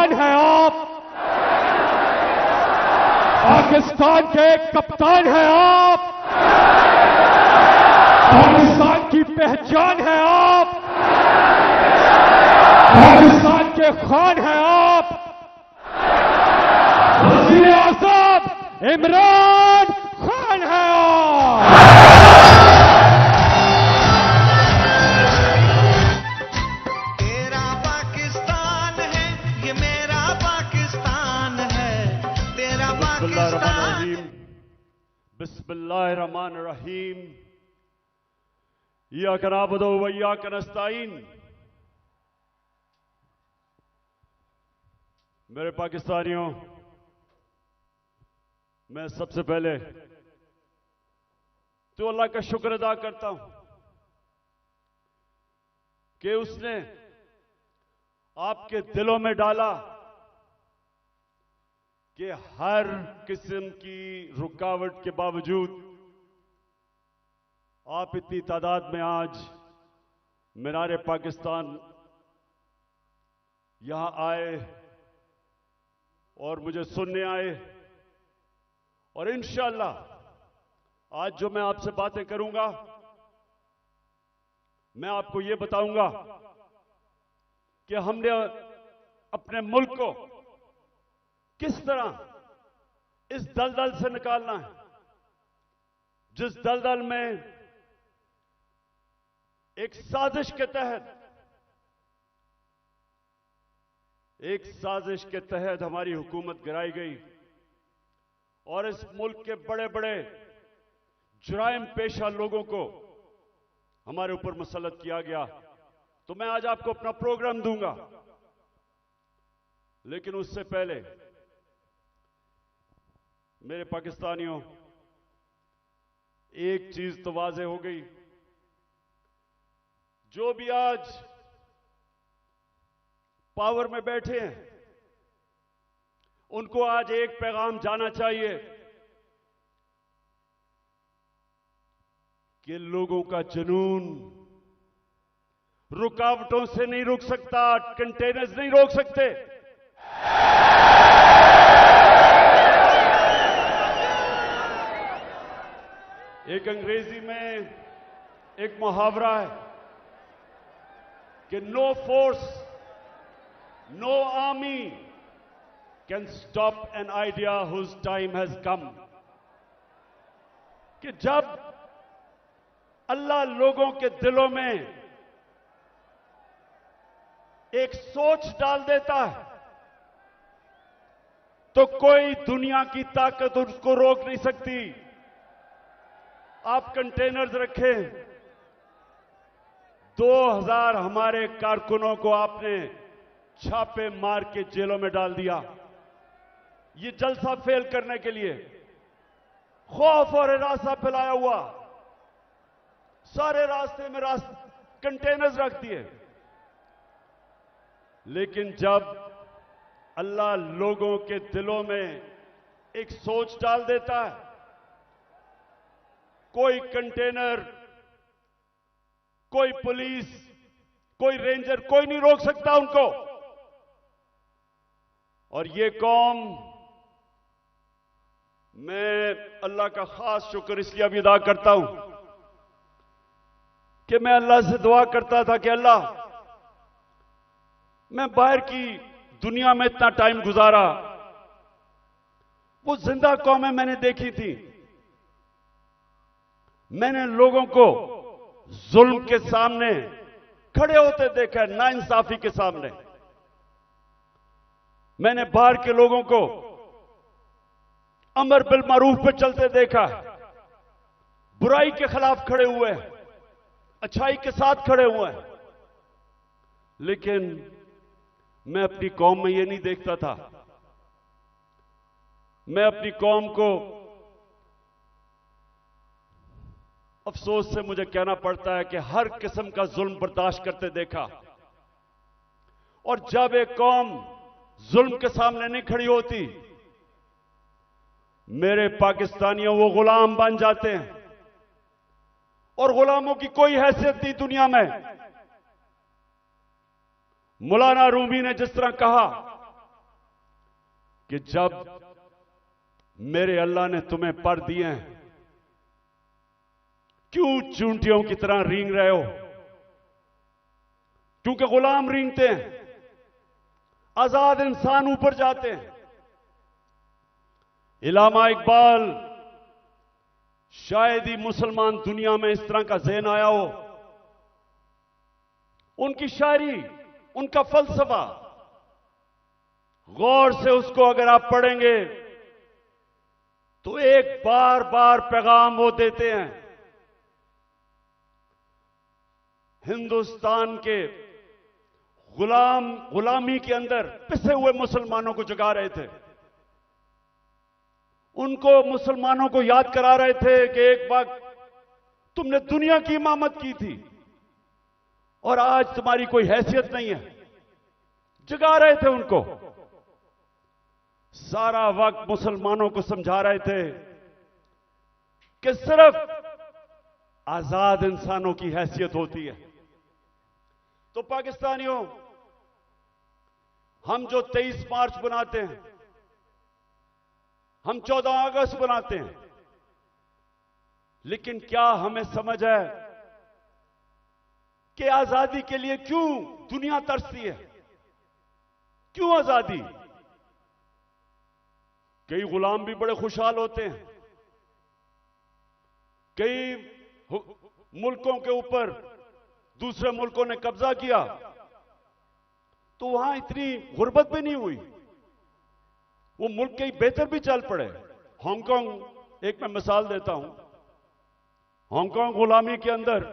पहचान हैं आप, पाकिस्तान के कप्तान हैं आप, पाकिस्तान की पहचान है आप, पाकिस्तान के खान हैं आप, वज़ीर आज़म इमरान खान हैं आप। तेरा पाकिस्तान है, ये मेरा पाकिस्तान है, तेरा पाकिस्तान। बिस्मिल्लाहिर्रहमानिर्रहीम। इय्याका नअबुदु व इय्याका नस्तईन। मेरे पाकिस्तानियों, मैं सबसे पहले तो अल्लाह का शुक्र अदा करता हूं कि उसने आपके दिलों में डाला कि हर किस्म की रुकावट के बावजूद आप इतनी तादाद में आज मीनार पाकिस्तान यहां आए और मुझे सुनने आए। और इंशाअल्लाह आज जो मैं आपसे बातें करूंगा, मैं आपको यह बताऊंगा कि हमने अपने मुल्क को किस तरह इस दलदल से निकालना है, जिस दलदल में एक साजिश के तहत हमारी हुकूमत गिराई गई और इस मुल्क के बड़े बड़े जुराइम पेशा लोगों को हमारे ऊपर मुसल्लत किया गया। तो मैं आज आपको अपना प्रोग्राम दूंगा, लेकिन उससे पहले मेरे पाकिस्तानियों, एक चीज तो वाज़ेह हो गई, जो भी आज पावर में बैठे हैं उनको आज एक पैगाम जाना चाहिए कि लोगों का जुनून रुकावटों से नहीं रुक सकता, कंटेनर्स नहीं रोक सकते। एक अंग्रेजी में एक मुहावरा है कि no force, no army can stop an idea whose time has come. कि जब अल्लाह लोगों के दिलों में एक सोच डाल देता है तो कोई दुनिया की ताकत उसको रोक नहीं सकती। आप कंटेनर्स रखें, 2000 हमारे कारकुनों को आपने छापे मार के जेलों में डाल दिया, ये जलसा फेल करने के लिए। खौफ और हिरासा फैलाया हुआ, सारे रास्ते में कंटेनर्स रख दिए। लेकिन जब अल्लाह लोगों के दिलों में एक सोच डाल देता है, कोई कंटेनर, कोई पुलिस, कोई रेंजर, कोई नहीं रोक सकता उनको। और ये कौम, मैं अल्लाह का खास शुक्र इसलिए भी अदा करता हूं कि मैं अल्लाह से दुआ करता था कि अल्लाह, मैं बाहर की दुनिया में इतना टाइम गुजारा, वो जिंदा कौमें मैंने देखी थी, मैंने लोगों को जुल्म के सामने खड़े होते देखा है, नाइंसाफी के सामने। मैंने बाहर के लोगों को अमर बिल मारूफ पे चलते देखा है, बुराई के खिलाफ खड़े हुए हैं, अच्छाई के साथ खड़े हुए हैं। लेकिन मैं अपनी कौम में ये नहीं देखता था। मैं अपनी कौम को, अफसोस से मुझे कहना पड़ता है कि हर किस्म का जुल्म बर्दाश्त करते देखा। और जब एक कौम जुल्म के सामने नहीं खड़ी होती, मेरे पाकिस्तानियों, वो गुलाम बन जाते हैं। और गुलामों की कोई हैसियत नहीं दुनिया में। मौलाना रूमी ने जिस तरह कहा कि जब मेरे अल्लाह ने तुम्हें पर दिए हैं, क्यों चूंटियों की तरह रेंग रहे हो? क्योंकि गुलाम रेंगते हैं, आजाद इंसान ऊपर जाते हैं। इल्लामा इकबाल, शायद ही मुसलमान दुनिया में इस तरह का ज़हन आया हो। उनकी शायरी, उनका फलसफा, गौर से उसको अगर आप पढ़ेंगे तो एक बार बार पैगाम वो देते हैं। हिंदुस्तान के गुलामी के अंदर पिसे हुए मुसलमानों को जगा रहे थे। उनको, मुसलमानों को याद करा रहे थे कि एक वक्त तुमने दुनिया की इमामत की थी और आज तुम्हारी कोई हैसियत नहीं है। जगा रहे थे उनको। सारा वक्त मुसलमानों को समझा रहे थे कि सिर्फ आजाद इंसानों की हैसियत होती है। तो पाकिस्तानियों, हम जो 23 मार्च बनाते हैं, हम 14 अगस्त बनाते हैं, लेकिन क्या हमें समझ है कि आजादी के लिए क्यों दुनिया तरसती है? क्यों आजादी? कई गुलाम भी बड़े खुशहाल होते हैं। कई मुल्कों के ऊपर दूसरे मुल्कों ने कब्जा किया तो वहां इतनी गुर्बत भी नहीं हुई, वो मुल्क कई बेहतर भी चल पड़े। हांगकांग, एक मैं मिसाल देता हूं, हांगकांग गुलामी के अंदर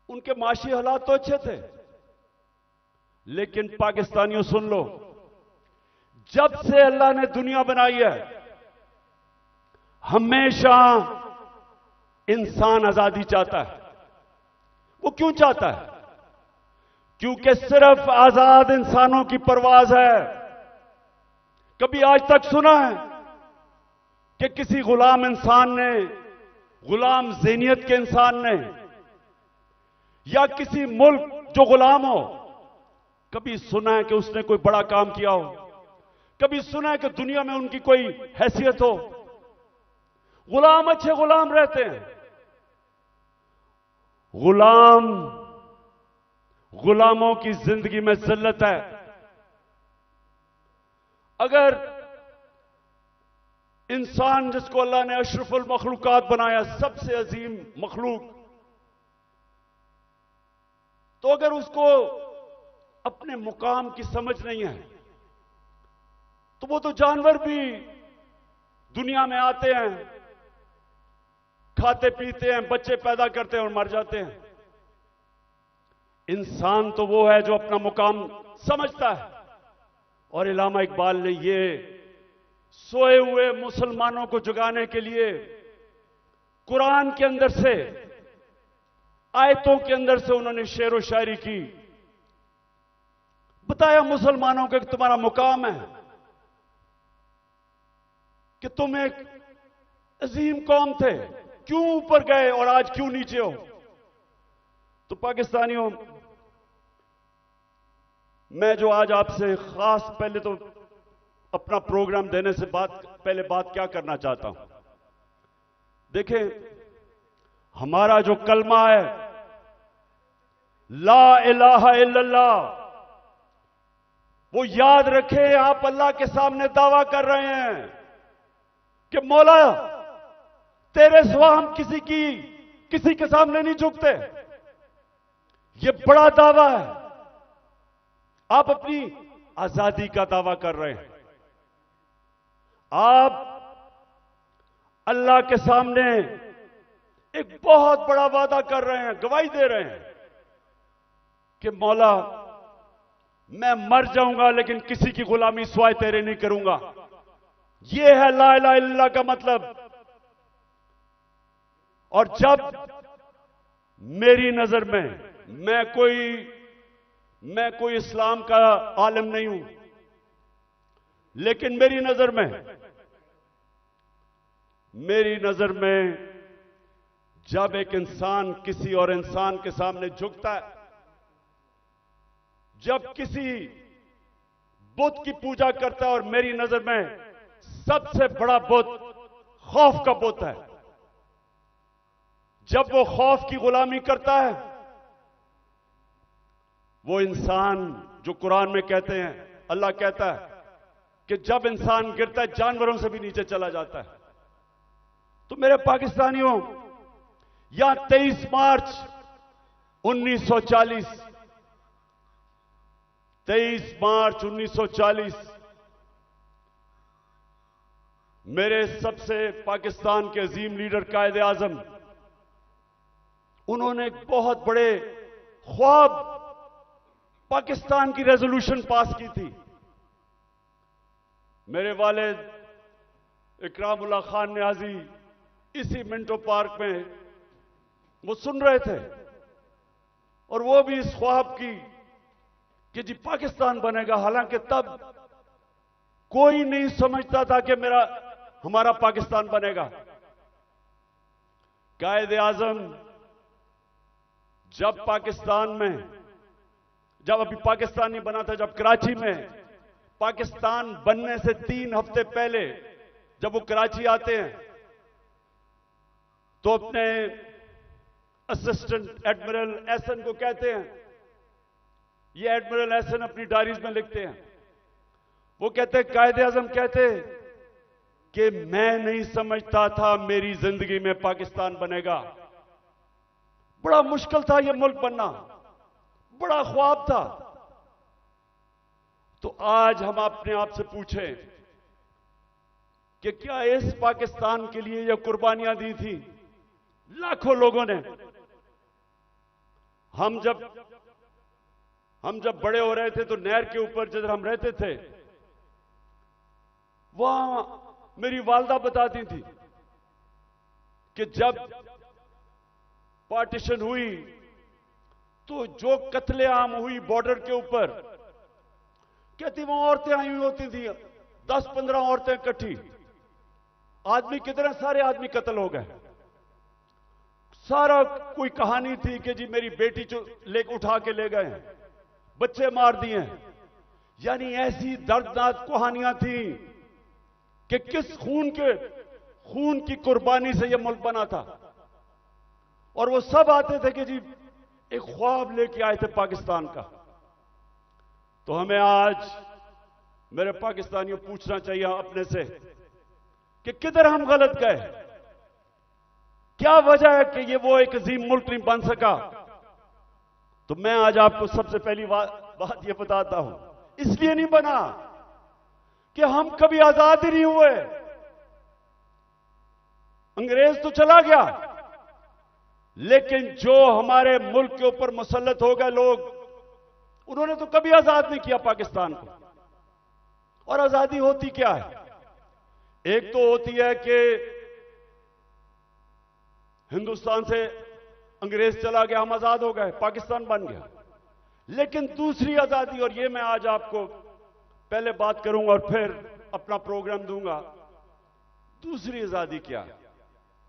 उनके माशी हालात तो अच्छे थे, लेकिन पाकिस्तानियों सुन लो, जब से अल्लाह ने दुनिया बनाई है, हमेशा इंसान आजादी चाहता है। वो क्यों चाहता है? क्योंकि सिर्फ आजाद इंसानों की परवाज है। कभी आज तक सुना है कि किसी गुलाम इंसान ने, गुलाम ज़हनियत के इंसान ने, या किसी मुल्क जो गुलाम हो, कभी सुना है कि उसने कोई बड़ा काम किया हो? कभी सुना है कि दुनिया में उनकी कोई हैसियत हो? गुलाम अच्छे गुलाम रहते हैं। गुलामों की जिंदगी में जिल्लत है। अगर इंसान, जिसको अल्लाह ने अशरफुल मखलूकात बनाया, सबसे अजीम मखलूक, तो अगर उसको अपने मुकाम की समझ नहीं है तो वो तो जानवर भी दुनिया में आते हैं, खाते पीते हैं, बच्चे पैदा करते हैं और मर जाते हैं। इंसान तो वो है जो अपना मुकाम समझता है। और इल्लामा इकबाल ने ये सोए हुए मुसलमानों को जगाने के लिए कुरान के अंदर से, आयतों के अंदर से उन्होंने शेर व शायरी की। बताया मुसलमानों को कि तुम्हारा मुकाम है कि तुम एक अजीम कौम थे, क्यों ऊपर गए और आज क्यों नीचे हो? तो पाकिस्तानियों, मैं जो आज आपसे खास, पहले तो अपना प्रोग्राम देने से पहले बात क्या करना चाहता हूं। देखें, हमारा जो कलमा है, ला इलाहा इल्लल्लाह, वो याद रखें। आप अल्लाह के सामने दावा कर रहे हैं कि मौला, तेरे सिवा हम किसी के सामने नहीं झुकते। ये बड़ा दावा है। आप अपनी आजादी का दावा कर रहे हैं। आप अल्लाह के सामने एक बहुत बड़ा वादा कर रहे हैं, गवाही दे रहे हैं कि मौला, मैं मर जाऊंगा लेकिन किसी की गुलामी सिवाय तेरे नहीं करूंगा। यह है ला इलाहा इल्लल्लाह का मतलब। और जब मेरी नजर में, मैं कोई इस्लाम का आलिम नहीं हूं, लेकिन मेरी नजर में जब एक इंसान किसी और इंसान के सामने झुकता है, जब किसी बुत की पूजा करता है, और मेरी नजर में सबसे बड़ा बुत खौफ का बुत है। जब वो खौफ की गुलामी करता है, वो इंसान जो कुरान में कहते हैं, अल्लाह कहता है कि जब इंसान गिरता है जानवरों से भी नीचे चला जाता है। तो मेरे पाकिस्तानियों, यहां 23 मार्च 1940, 23 मार्च 1940 मेरे सबसे पाकिस्तान के अजीम लीडर कायदे आजम, उन्होंने एक बहुत बड़े ख्वाब पाकिस्तान की रेजोल्यूशन पास की थी। मेरे वालिद इकरामुल्लाह खान न्याजी इसी मिंटो पार्क में वो सुन रहे थे, और वो भी इस ख्वाब की कि जी पाकिस्तान बनेगा। हालांकि तब कोई नहीं समझता था कि हमारा पाकिस्तान बनेगा। कायदे आजम जब पाकिस्तान में, जब अभी पाकिस्तान नहीं बना था, जब कराची में पाकिस्तान बनने से 3 हफ्ते पहले जब वो कराची आते हैं, तो अपने असिस्टेंट एडमिरल एहसन को कहते हैं, ये एडमिरल एहसन अपनी डायरीज में लिखते हैं, वो कहते हैं कायदे आजम कहते कि मैं नहीं समझता था मेरी जिंदगी में पाकिस्तान बनेगा। बड़ा मुश्किल था ये मुल्क बनना, बड़ा ख्वाब था। तो आज हम अपने आप से पूछें कि क्या इस पाकिस्तान के लिए ये कुर्बानियां दी थी लाखों लोगों ने? हम जब बड़े हो रहे थे तो नहर के ऊपर जिधर हम रहते थे, वहां मेरी वालदा बताती थी कि जब पार्टीशन हुई तो जो कत्लेआम हुई बॉर्डर के ऊपर, कहती वहां औरतें आई हुई होती थी, 10-15 औरतें इकट्ठी, आदमी कितने सारे आदमी कत्ल हो गए। सारा कोई कहानी थी कि जी मेरी बेटी उठा के ले गए, बच्चे मार दिए। यानी ऐसी दर्दनाक कहानियां थी कि किस खून की कुर्बानी से यह मुल्क बना था। और वो सब आते थे कि जी एक ख्वाब लेके आए थे पाकिस्तान का। तो हमें आज मेरे पाकिस्तानियों पूछना चाहिए अपने से कि किधर हम गलत गए, क्या वजह है कि वो एक अजीम मुल्क नहीं बन सका। तो मैं आज आपको सबसे पहली बात ये बताता हूं, इसलिए नहीं बना कि हम कभी आजाद ही नहीं हुए। अंग्रेज तो चला गया, लेकिन जो हमारे मुल्क के ऊपर मुसल्लत हो गए लोग, उन्होंने तो कभी आजाद नहीं किया पाकिस्तान को। और आजादी होती क्या है? एक तो होती है कि हिंदुस्तान से अंग्रेज चला गया, हम आजाद हो गए, पाकिस्तान बन गया। लेकिन दूसरी आजादी, और ये मैं आज आपको पहले बात करूंगा और फिर अपना प्रोग्राम दूंगा, दूसरी आजादी क्या है,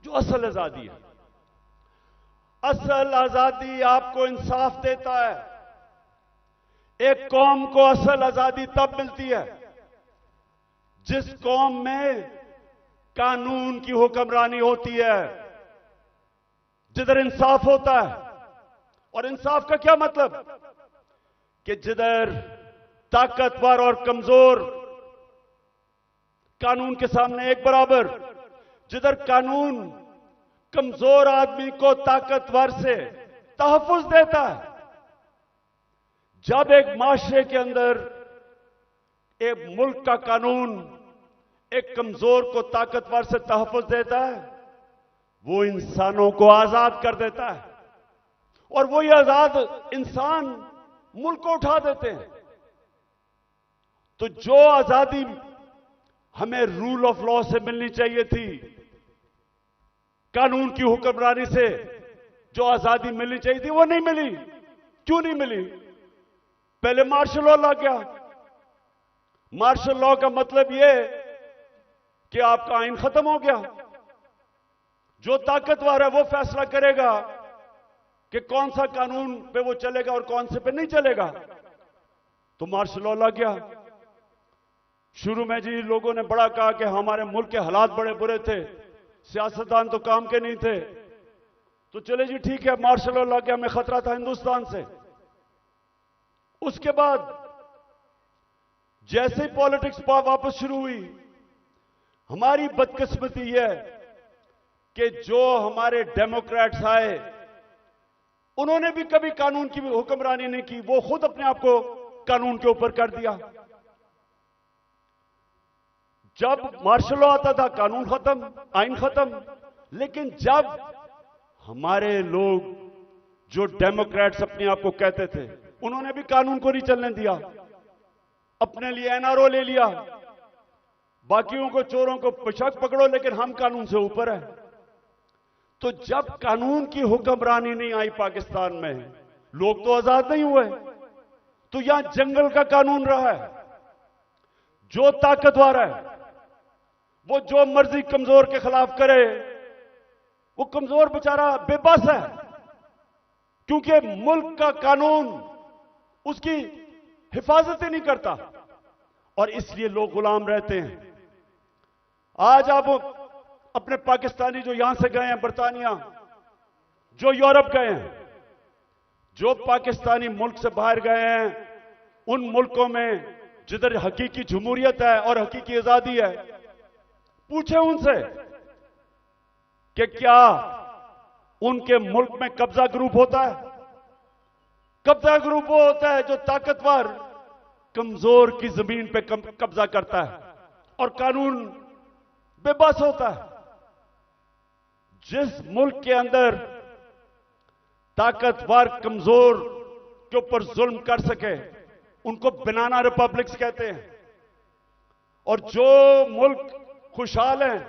जो असल आजादी है। असल आजादी आपको इंसाफ देता है। एक कौम को असल आजादी तब मिलती है जिस कौम में कानून की हुक्मरानी होती है, जिधर इंसाफ होता है। और इंसाफ का क्या मतलब? कि जिधर ताकतवर और कमजोर कानून के सामने एक बराबर, जिधर कानून कमजोर आदमी को ताकतवर से तहफ्फुज देता है। जब एक माशरे के अंदर एक मुल्क का कानून एक कमजोर को ताकतवर से तहफ्फुज देता है, वो इंसानों को आजाद कर देता है। और वो ये आजाद इंसान मुल्क को उठा देते हैं। तो जो आजादी हमें रूल ऑफ लॉ से मिलनी चाहिए थी, कानून की हुक्मरानी से जो आजादी मिलनी चाहिए थी, वो नहीं मिली। क्यों नहीं मिली? पहले मार्शल लॉ लग गया। मार्शल लॉ का मतलब यह कि आपका आइन खत्म हो गया। जो ताकतवर है वो फैसला करेगा कि कौन सा कानून पे वो चलेगा और कौन से पे नहीं चलेगा। तो मार्शल लॉ लग गया। शुरू में जी लोगों ने बड़ा कहा कि हमारे मुल्क के हालात बड़े बुरे थे, सियासतदान तो काम के नहीं थे। तो चले जी ठीक है, मार्शल लॉ लग गया, हमें खतरा था हिंदुस्तान से। उसके बाद जैसे ही पॉलिटिक्स वापस शुरू हुई, हमारी बदकिस्मती यह कि जो हमारे डेमोक्रेट्स आए, उन्होंने भी कभी कानून की हुक्मरानी नहीं की, वो खुद अपने आप को कानून के ऊपर कर दिया। जब मार्शल लॉ आता था कानून खत्म, आइन खत्म। लेकिन जब हमारे लोग जो डेमोक्रेट्स अपने आप को कहते थे, उन्होंने भी कानून को नहीं चलने दिया, अपने लिए एनआरओ ले लिया, बाकियों को चोरों को बेशक पकड़ो लेकिन हम कानून से ऊपर है। तो जब कानून की हुक्मरानी नहीं आई पाकिस्तान में, लोग तो आजाद नहीं हुए। तो यहां जंगल का कानून रहा है, जो ताकतवर है वो जो मर्जी कमजोर के खिलाफ करे, वो कमजोर बेचारा बेबस है, क्योंकि मुल्क का कानून उसकी हिफाजत ही नहीं करता, और इसलिए लोग गुलाम रहते हैं। आज आप अपने पाकिस्तानी जो यहां से गए हैं बरतानिया, जो यूरोप गए हैं, जो पाकिस्तानी मुल्क से बाहर गए हैं, उन मुल्कों में जिधर हकीकी जमहूरियत है और हकीकी आजादी है, पूछे उनसे कि क्या उनके मुल्क में कब्जा ग्रुप होता है? कब्जा ग्रुप वो होता है जो ताकतवर कमजोर की जमीन पे कब्जा करता है, और कानून बेबस होता है। जिस मुल्क के अंदर ताकतवर कमजोर के ऊपर जुल्म कर सके, उनको बनाना रिपब्लिक्स कहते हैं। और जो मुल्क खुशहाल हैं,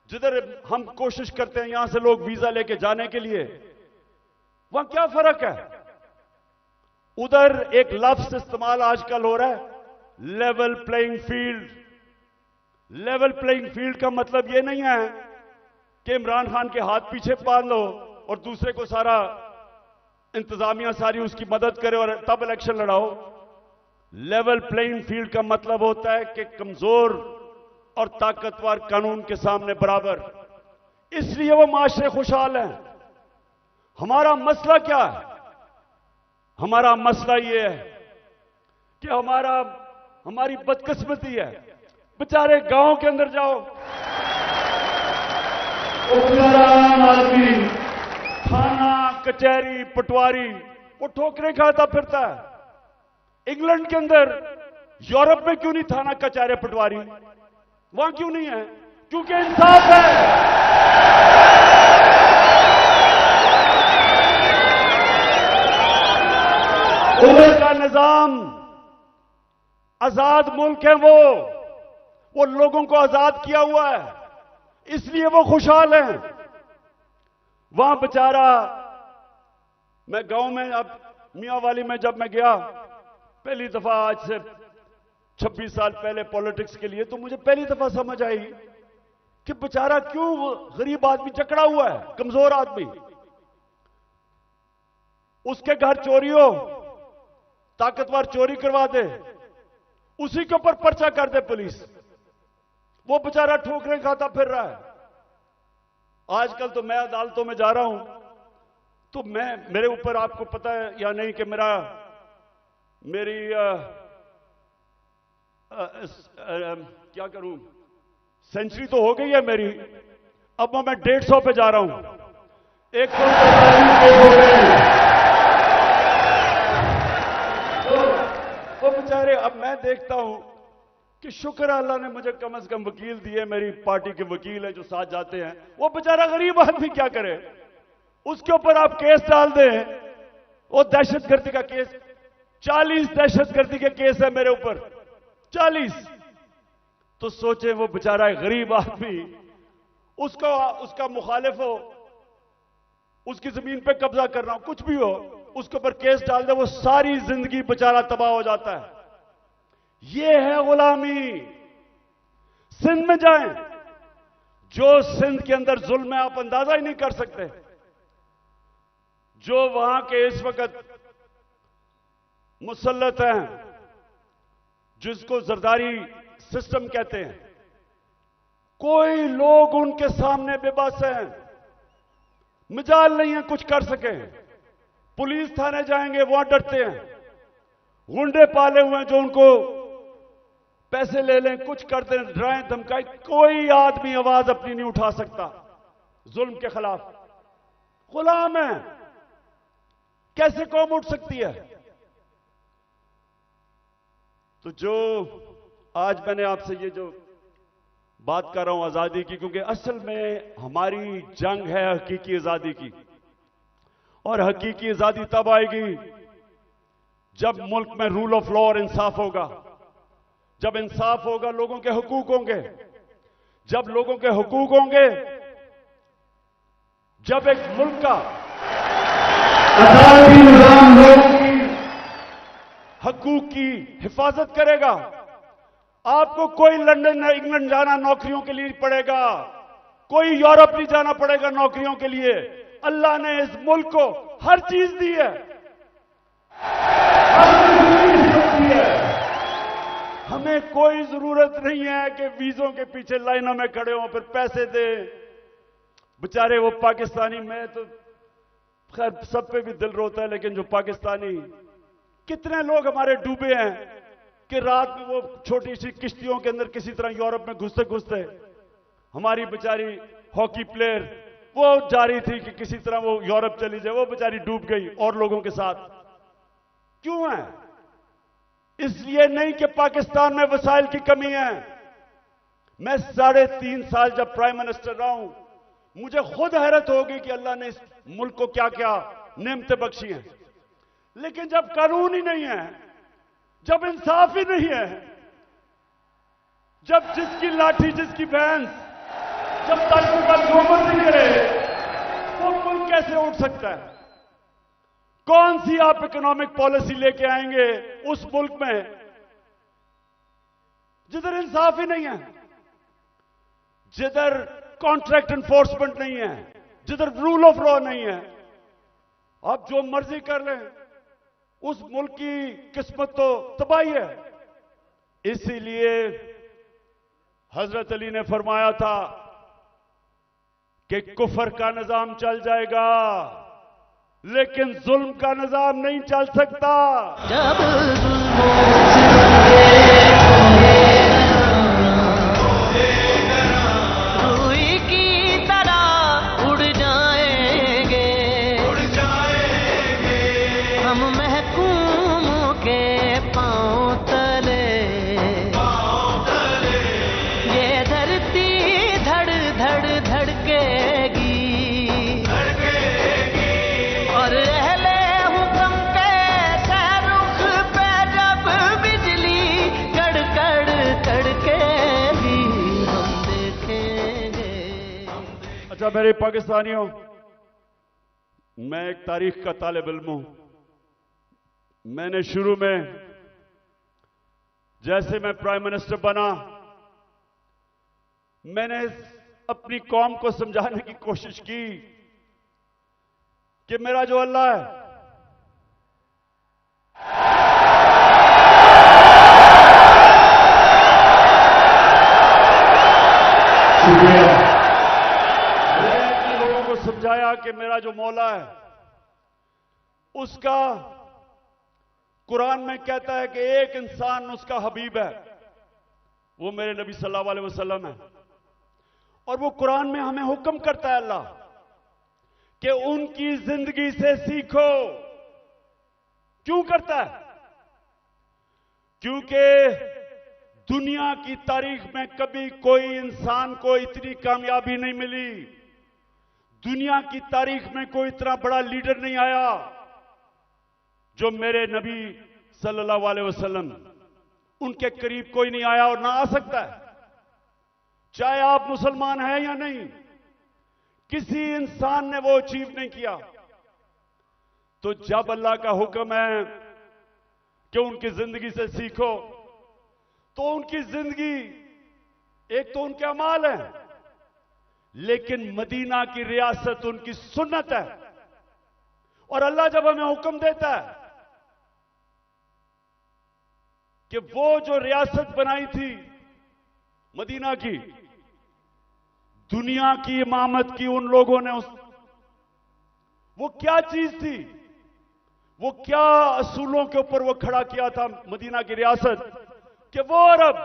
जिधर हम कोशिश करते हैं यहां से लोग वीजा लेके जाने के लिए, वहां क्या फर्क है? उधर एक लफ्ज इस्तेमाल आजकल हो रहा है, level playing field. Level playing field का मतलब यह नहीं है कि इमरान खान के हाथ पीछे बांध लो और दूसरे को सारा इंतजामिया सारी उसकी मदद करे और तब इलेक्शन लड़ाओ। लेवल प्लेइंग फील्ड का मतलब होता है कि कमजोर और ताकतवर कानून के सामने बराबर। इसलिए वो माशरे खुशहाल हैं। हमारा मसला क्या है? हमारा मसला ये है कि हमारी बदकिस्मती है। बेचारे गांव के अंदर जाओ, आदमी थाना कचहरी पटवारी वो ठोकरें खाता फिरता है। इंग्लैंड के अंदर, यूरोप में क्यों नहीं थाना कचहरी पटवारी? वहां क्यों नहीं है? क्योंकि इंसाफ है। उधर का निजाम आजाद मुल्क है, वो लोगों को आजाद किया हुआ है, इसलिए वो खुशहाल हैं। वहां बेचारा, मैं गांव में, अब मियांवाली में जब मैं गया पहली दफा, आज से 26 साल पहले पॉलिटिक्स के लिए, तो मुझे पहली दफा समझ आई कि बेचारा क्यों गरीब आदमी जकड़ा हुआ है, कमजोर आदमी, उसके घर चोरी हो, ताकतवर चोरी करवा दे, उसी के ऊपर पर्चा कर दे पुलिस, वो बेचारा ठोकरें खाता फिर रहा है। आजकल तो मैं अदालतों में जा रहा हूं, तो मेरे ऊपर, आपको पता है या नहीं कि मेरी क्या करूं, सेंचुरी तो हो गई है मेरी, अब मैं 150 पे जा रहा हूं। 145 हो गई। तो बेचारे, अब मैं देखता हूं कि शुक्र अल्लाह ने मुझे कम से कम वकील दिए, मेरी पार्टी के वकील हैं जो साथ जाते हैं। वो बेचारा गरीब आदमी क्या करे, उसके ऊपर आप केस डाल दें, वो दहशतगर्दी का केस, 40 दहशतगर्दी के केस है मेरे ऊपर, 40। तो सोचे वो बेचारा गरीब आदमी, उसका मुखालिफ हो, उसकी जमीन पे कब्जा करना हो, कुछ भी हो, उसके ऊपर केस डाल दे, वो सारी जिंदगी बेचारा तबाह हो जाता है। ये है गुलामी। सिंध में जाएं, जो सिंध के अंदर जुल्म है आप अंदाजा ही नहीं कर सकते। जो वहां के इस वक्त मुसल्लत हैं, जिसको जरदारी सिस्टम कहते हैं, कोई लोग उनके सामने बेबस हैं, मिजाल नहीं है कुछ कर सके। पुलिस थाने जाएंगे वहां डरते हैं, गुंडे पाले हुए हैं जो उनको पैसे ले लें, कुछ कर दें, डराएं धमकाएं, कोई आदमी आवाज अपनी नहीं उठा सकता जुल्म के खिलाफ। गुलाम है, कैसे कौम उठ सकती है? तो जो आज मैंने आपसे ये जो बात कर रहा हूं आजादी की, क्योंकि असल में हमारी जंग है हकीकी आजादी की, और हकीकी आजादी तब आएगी जब मुल्क में रूल ऑफ लॉ और इंसाफ होगा, जब इंसाफ होगा, लोगों के हुकूक होंगे। जब लोगों के हुकूक होंगे, जब एक मुल्क का अदालती निजाम लोगों की हकूक की हिफाजत करेगा, आपको कोई लंदन या इंग्लैंड जाना नौकरियों के लिए पड़ेगा, कोई यूरोप नहीं जाना पड़ेगा नौकरियों के लिए। अल्लाह ने इस मुल्क को हर चीज दी है, हमें कोई जरूरत नहीं है कि वीजों के पीछे लाइनों में खड़े हों फिर पैसे दें। बेचारे वो पाकिस्तानी, मैं तो खैर सब पे भी दिल रोता है, लेकिन जो पाकिस्तानी, कितने लोग हमारे डूबे हैं कि रात में वो छोटी सी किश्तियों के अंदर किसी तरह यूरोप में घुसते घुसते हमारी बेचारी हॉकी प्लेयर वो जा रही थी कि किसी तरह वो यूरोप चली जाए, वो बेचारी डूब गई और लोगों के साथ। क्यों है? इसलिए नहीं कि पाकिस्तान में वसाइल की कमी है। मैं 3.5 साल जब प्राइम मिनिस्टर रहा हूं, मुझे खुद हैरत होगी कि अल्लाह ने इस मुल्क को क्या क्या नेमतें बख्शी हैं। लेकिन जब कानून ही नहीं है, जब इंसाफ ही नहीं है, जब जिसकी लाठी जिसकी भैंस, जब तक जो मर्जी करे, वो मुल्क कैसे उठ सकता है? कौन सी आप इकोनॉमिक पॉलिसी लेके आएंगे उस मुल्क में जिधर इंसाफ ही नहीं है, जिधर कॉन्ट्रैक्ट एनफोर्समेंट नहीं है, जिधर रूल ऑफ लॉ नहीं है? आप जो मर्जी कर लें, उस मुल्क की किस्मत तो तबाही है। इसीलिए हजरत अली ने फरमाया था कि कुफर का निजाम चल जाएगा लेकिन जुल्म का निजाम नहीं चल सकता। जब रुई की तरह उड़ जाएंगे हम महकूम के पांव तले, ये धरती धड़ धड़ धड़केगी और अहले हुक्म के सहरुख पे जब बिजली कड़कड़ कड़केगी हम देखेंगे। अच्छा मेरे पाकिस्तानियों, मैं एक तारीख का तालिब इल्म हूं। मैंने शुरू में जैसे मैं प्राइम मिनिस्टर बना, मैंने अपनी कौम को समझाने की कोशिश की कि मेरा जो अल्लाह है, मैंने अपने लोगों को समझाया कि मेरा जो मौला है, उसका कुरान में कहता है कि एक इंसान उसका हबीब है, वो मेरे नबी सल्लल्लाहु अलैहि वसल्लम है। और वो कुरान में हमें हुक्म करता है अल्लाह कि उनकी जिंदगी से सीखो। क्यों करता है? क्योंकि दुनिया की तारीख में कभी कोई इंसान को इतनी कामयाबी नहीं मिली, दुनिया की तारीख में कोई इतना बड़ा लीडर नहीं आया जो मेरे नबी सल्लल्लाहु अलैहि वसल्लम, उनके करीब कोई नहीं आया और ना आ सकता है, चाहे आप मुसलमान हैं या नहीं। किसी इंसान ने वो अचीव नहीं किया। तो जब अल्लाह का हुक्म है कि उनकी जिंदगी से सीखो, तो उनकी जिंदगी एक तो उनके अमाल है, लेकिन मदीना की रियासत उनकी सुन्नत है। और अल्लाह जब हमें हुक्म देता है कि वो जो रियासत बनाई थी मदीना की, दुनिया की इमामत की उन लोगों ने वो क्या चीज थी, वो क्या असूलों के ऊपर वो खड़ा किया था मदीना की रियासत, कि वो अरब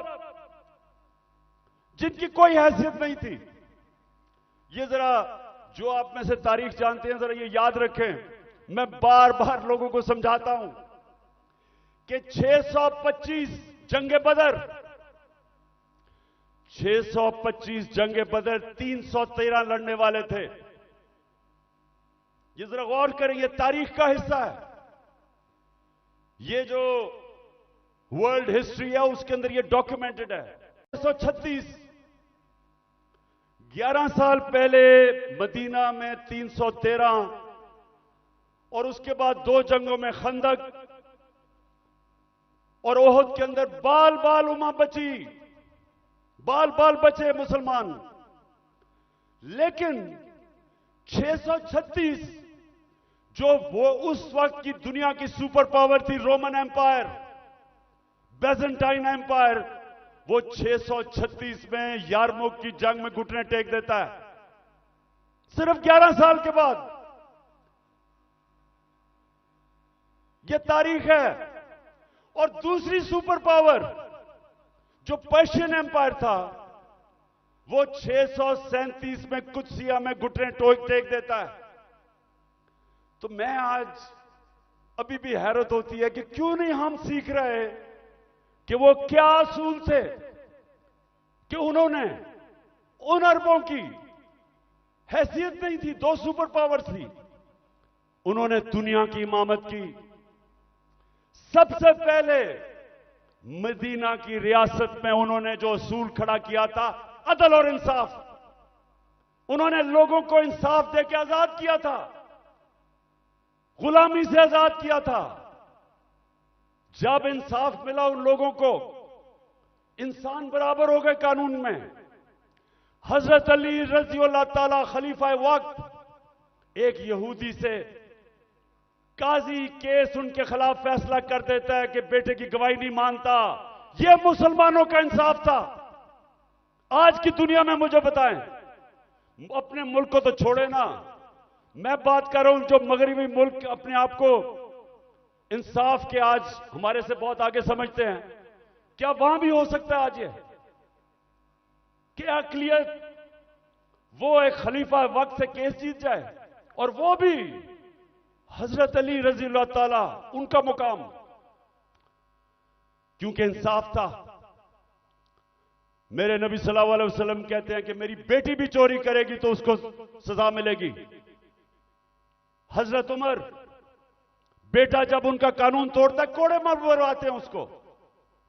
जिनकी कोई हैसियत नहीं थी। ये जरा जो आप में से तारीख जानते हैं जरा ये याद रखें, मैं बार बार लोगों को समझाता हूं कि 625 जंगे बदर, 625 जंगे बदर 313 लड़ने वाले थे। ये जरा गौर करें, ये तारीख का हिस्सा है। ये जो वर्ल्ड हिस्ट्री है उसके अंदर ये डॉक्यूमेंटेड है। 636 11 साल पहले मदीना में 313 और उसके बाद 2 जंगों में खंदक और ओहद के अंदर बाल बाल उमा बची, बाल बाल बचे मुसलमान। लेकिन 636 जो वो उस वक्त की दुनिया की सुपर पावर थी, रोमन एम्पायर, बेजेंटाइन एम्पायर, वो 636 में यारमुक की जंग में घुटने टेक देता है, सिर्फ 11 साल के बाद। यह तारीख है। और दूसरी सुपर पावर जो पर्शियन एम्पायर था, वो 637 में कुदसिया में घुटने टेक देता है। तो मैं आज अभी भी हैरत होती है कि क्यों नहीं हम सीख रहे कि वो क्या असूल थे कि उन्होंने उन अरबों की हैसियत नहीं थी, 2 सुपर पावर्स थी, उन्होंने दुनिया की इमामत की। सबसे पहले मदीना की रियासत में उन्होंने जो असूल खड़ा किया था, अदल और इंसाफ, उन्होंने लोगों को इंसाफ देकर आजाद किया था, गुलामी से आजाद किया था। जब इंसाफ मिला उन लोगों को, इंसान बराबर हो गए कानून में। हजरत अली रज़ी अल्लाह ताला खलीफा वक्त एक यहूदी से काजी केस उनके खिलाफ फैसला कर देता है कि बेटे की गवाही नहीं मानता। यह मुसलमानों का इंसाफ था। आज की दुनिया में मुझे बताएं, अपने मुल्क को तो छोड़े ना, मैं बात कर रहा हूं जो मगरिबी मुल्क अपने आप को इंसाफ के आज हमारे से बहुत आगे समझते हैं, क्या वहां भी हो सकता है आज ये कि अक़लियत वो एक खलीफा वक्त से केस जीत जाए, और वो भी हजरत अली रज़ी अल्लाह ताला उनका मुकाम, क्योंकि इंसाफ था। मेरे नबी सल्लल्लाहु अलैहि वसल्लम कहते हैं कि मेरी बेटी भी चोरी करेगी तो उसको सजा मिलेगी। हजरत उमर, बेटा जब उनका कानून तोड़ता है कोड़े मरवाते हैं उसको,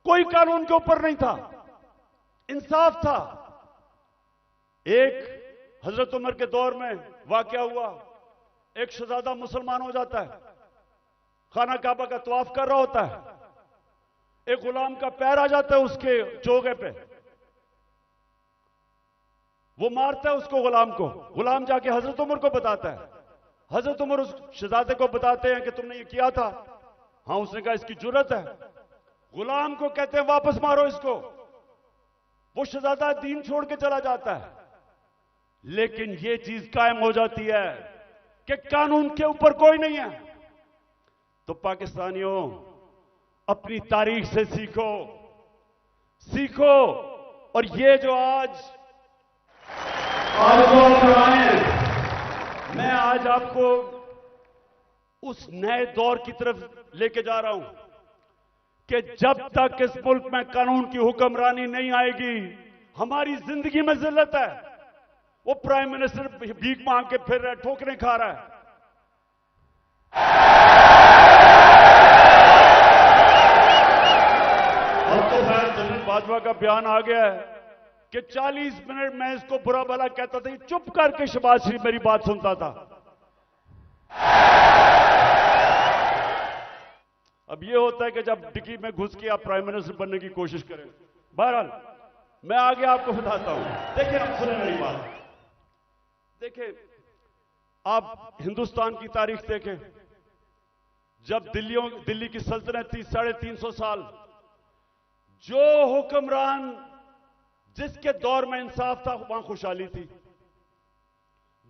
कोई कानून के ऊपर नहीं था, इंसाफ था। एक हजरत उमर के दौर में वाकया हुआ, एक शहजादा मुसलमान हो जाता है, खाना काबा का तवाफ कर रहा होता है, एक गुलाम का पैर आ जाता है उसके चोगे पे, वो मारता है उसको, गुलाम को। गुलाम जाके हजरत उमर को बताता है, हजरत उमर उस शहजादे को बताते हैं कि तुमने ये किया था। हाँ, उसने कहा इसकी जुर्रत है। गुलाम को कहते हैं वापस मारो इसको। वो शहजादा दीन छोड़ के चला जाता है, लेकिन ये चीज कायम हो जाती है कि कानून के ऊपर कोई नहीं है। तो पाकिस्तानियों, अपनी तारीख से सीखो, सीखो। और ये जो आज मैं आज आपको उस नए दौर की तरफ लेके जा रहा हूं कि जब तक इस मुल्क में कानून की हुक्मरानी नहीं आएगी, हमारी जिंदगी में जिल्लत है। वो प्राइम मिनिस्टर भीख मांग के फिर रहा है, ठोकरें खा रहा है। अब तो खैर जनरल बाजवा का बयान आ गया है कि 40 मिनट में इसको बुरा भला कहता था, चुप करके शहबाज शरीफ मेरी बात सुनता था। अब यह होता है कि जब डिक्की में घुस के आप प्राइम मिनिस्टर बनने की कोशिश करें। बहरहाल मैं आगे आपको बताता हूं। देखिए, आप सुने मेरी बात। देखिए, आप हिंदुस्तान की तारीख देखें। जब दिल्ली की सल्तनत थी 350 साल, जो हुक्मरान जिसके दौर में इंसाफ था वहां खुशहाली थी,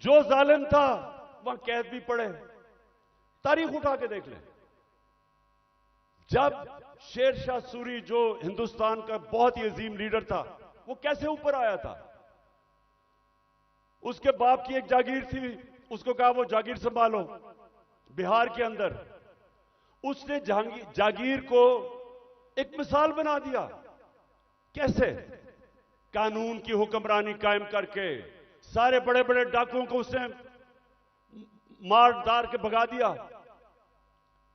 जो जालिम था वहां कैद भी पड़े। तारीख उठा के देख लें। जब शेर शाह सूरी जो हिंदुस्तान का बहुत ही अजीम लीडर था, वो कैसे ऊपर आया था? उसके बाप की एक जागीर थी, उसको कहा वो जागीर संभालो बिहार के अंदर। उसने जागीर को एक मिसाल बना दिया। कैसे? कानून की हुक्मरानी कायम करके सारे बड़े बड़े डाकुओं को उसने मार दार के भगा दिया,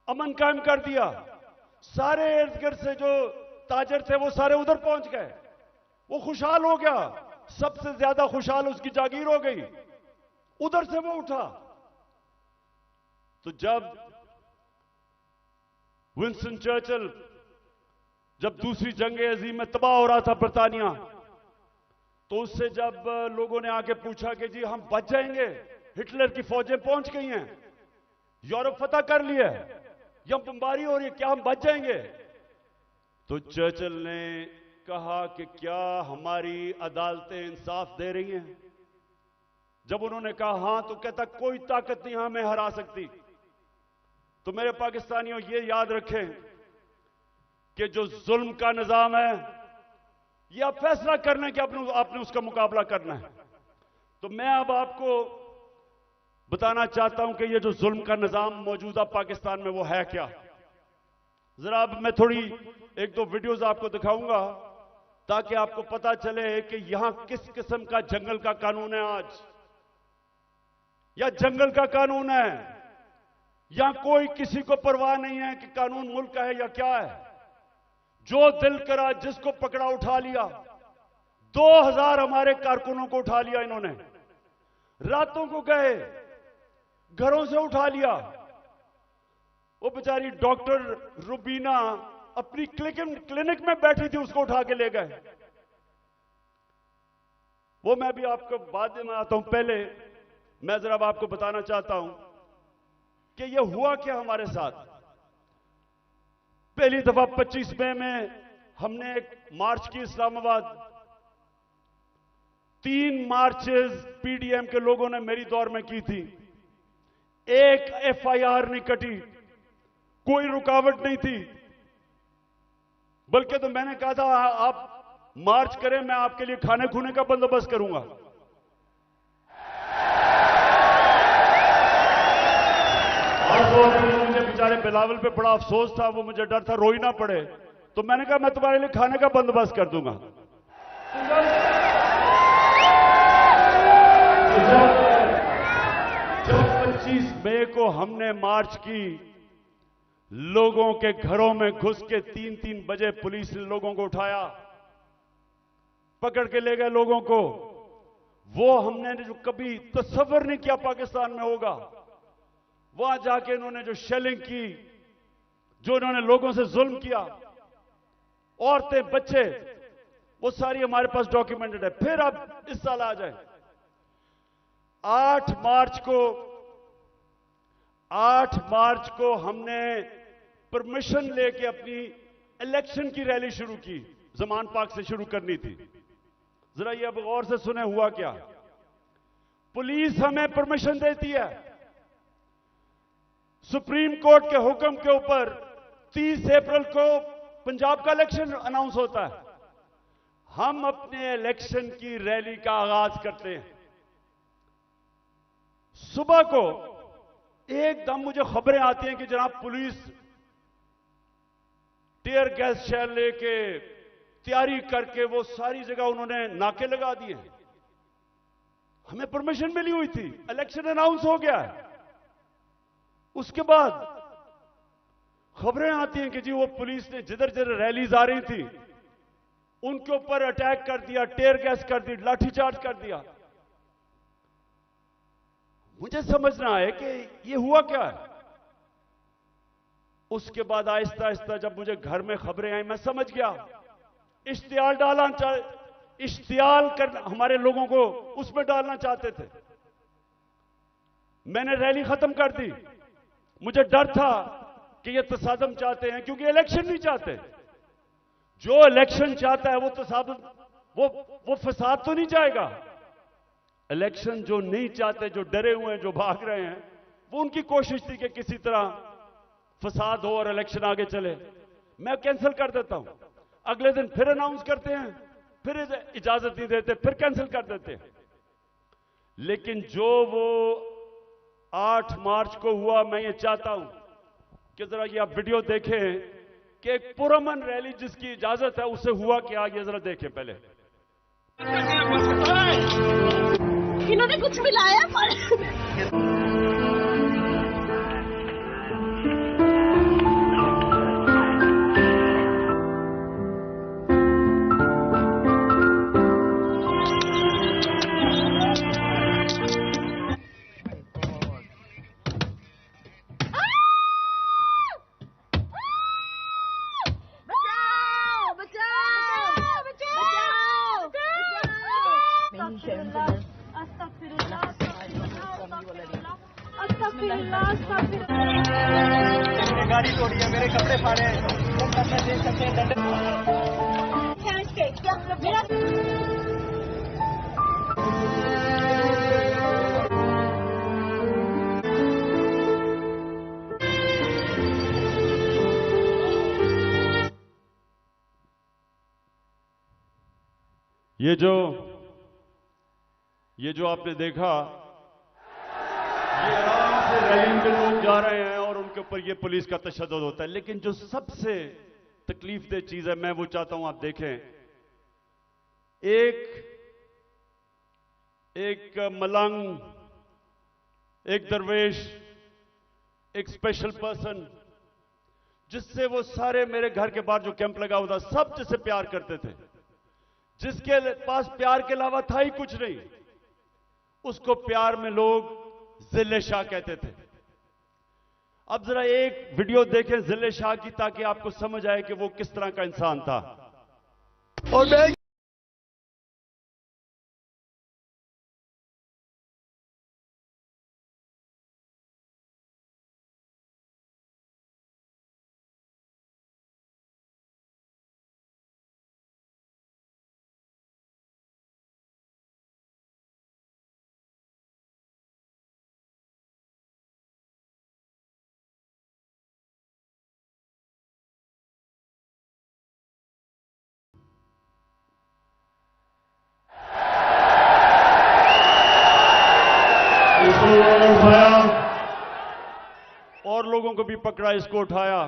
अमन कायम कर दिया। सारे इर्द गिर्द से जो ताजर थे वो सारे उधर पहुंच गए, वो खुशहाल हो गया। सबसे ज्यादा खुशहाल उसकी जागीर हो गई, उधर से वो उठा। तो जब विंस्टन चर्चिल जब दूसरी जंग अजीम में तबाह हो रहा था ब्रिटानिया, तो उससे जब लोगों ने आके पूछा कि जी हम बच जाएंगे, हिटलर की फौजें पहुंच गई हैं, यूरोप फतह कर लिया है, या बमबारी हो रही है, क्या हम बच जाएंगे? तो चर्चिल ने कहा कि क्या हमारी अदालतें इंसाफ दे रही हैं? जब उन्होंने कहा हां, तो कहता कोई ताकत नहीं हमें हरा सकती। तो मेरे पाकिस्तानियों ये याद रखें कि जो जुल्म का निजाम है, ये आप फैसला करना कि आपने उसका मुकाबला करना है। तो मैं अब आपको बताना चाहता हूं कि ये जो जुल्म का निजाम मौजूदा पाकिस्तान में वो है क्या। जरा अब मैं थोड़ी एक दो वीडियोस आपको दिखाऊंगा ताकि आपको पता चले कि यहां किस किस्म का जंगल का कानून है आज, या जंगल का कानून है, या कोई किसी को परवाह नहीं है कि कानून मुल्क का है या क्या है। जो दिल करा जिसको पकड़ा उठा लिया। 2000 हमारे कारकुनों को उठा लिया इन्होंने, रातों को गए, घरों से उठा लिया। वो बेचारी डॉक्टर रुबीना अपनी क्लिनिक में बैठी थी, उसको उठा के ले गए। वो मैं भी आपको बाद में आता हूं, पहले मैं जरा आपको बताना चाहता हूं कि ये हुआ क्या हमारे साथ। पहली दफा 25 मई में हमने एक मार्च की इस्लामाबाद। 3 मार्चेस पीडीएम के लोगों ने मेरी दौर में की थी। एक एफआईआर नहीं कटी, कोई रुकावट नहीं थी। बल्कि तो मैंने कहा था आप मार्च करें, मैं आपके लिए खाने खूने का बंदोबस्त करूंगा। और मुझे बेचारे बिलावल पे बड़ा अफसोस था, वो मुझे डर था रो ही ना पड़े, तो मैंने कहा मैं तुम्हारे लिए खाने का बंदोबस्त कर दूंगा। जब 25 मई को हमने मार्च की, लोगों के घरों में घुस के 3-3 बजे पुलिस ने लोगों को उठाया, पकड़ के ले गए लोगों को। वो हमने जो कभी तसव्वुर नहीं किया पाकिस्तान में होगा। वहां जाके इन्होंने जो शेलिंग की, जो इन्होंने लोगों से जुल्म किया, औरतें बच्चे, वो सारी हमारे पास डॉक्यूमेंटेड है। फिर अब इस साल आ जाए 8 मार्च को हमने परमिशन लेके अपनी इलेक्शन की रैली शुरू की, जमान पार्क से शुरू करनी थी। जरा ये अब गौर से सुने हुआ क्या। पुलिस हमें परमिशन देती है, सुप्रीम कोर्ट के हुक्म के ऊपर 30 अप्रैल को पंजाब का इलेक्शन अनाउंस होता है। हम अपने इलेक्शन की रैली का आगाज करते हैं। सुबह को एकदम मुझे खबरें आती हैं कि जनाब पुलिस टीयर गैस शेल लेके तैयारी करके वो सारी जगह उन्होंने नाके लगा दिए। हमें परमिशन मिली हुई थी, इलेक्शन अनाउंस हो गया है। उसके बाद खबरें आती हैं कि जी वो पुलिस ने जिधर जिधर रैलीज आ रही थी उनके ऊपर अटैक कर दिया, टीयर गैस कर दी, लाठीचार्ज कर दिया। मुझे समझना है कि ये हुआ क्या है। उसके बाद आहिस्ता आहिस्ता जब मुझे घर में खबरें आई, मैं समझ गया। इश्तियाल कर हमारे लोगों को उसमें डालना चाहते थे। मैंने रैली खत्म कर दी। मुझे डर था कि ये तसादम चाहते हैं, क्योंकि इलेक्शन नहीं चाहते। जो इलेक्शन चाहता है वो तो साहब वो फसाद तो नहीं जाएगा। इलेक्शन जो नहीं चाहते, जो डरे हुए हैं, जो भाग रहे हैं, वो उनकी कोशिश थी कि किसी तरह फसाद हो और इलेक्शन आगे चले। मैं कैंसिल कर देता हूं, अगले दिन फिर अनाउंस करते हैं, फिर इजाजत नहीं देते, फिर कैंसिल कर देते हैं। लेकिन जो वो 8 मार्च को हुआ, मैं ये चाहता हूं कि जरा ये आप वीडियो देखें कि एक पुरअमन रैली जिसकी इजाजत है उससे हुआ क्या, ये जरा देखें पहले। इन्होंने कुछ मिलाया पर गाड़ी तोड़ी है, मेरे कपड़े फाड़े हैं, दे सकते हैं दंड। ये जो आपने देखा, ये आराम से रैली में लोग जा रहे हैं और उनके ऊपर ये पुलिस का तशद्दुद होता है। लेकिन जो सबसे तकलीफदेह चीज है, मैं वो चाहता हूं आप देखें। एक मलंग, एक दरवेश, एक स्पेशल पर्सन, जिससे वो सारे मेरे घर के बाहर जो कैंप लगा हुआ था, सब जिससे प्यार करते थे, जिसके पास प्यार के अलावा था ही कुछ नहीं, उसको प्यार में लोग जिले शाह कहते थे। अब जरा एक वीडियो देखें जिले शाह की, ताकि आपको समझ आए कि वो किस तरह का इंसान था। और मैं उठाया और लोगों को भी पकड़ा, इसको उठाया।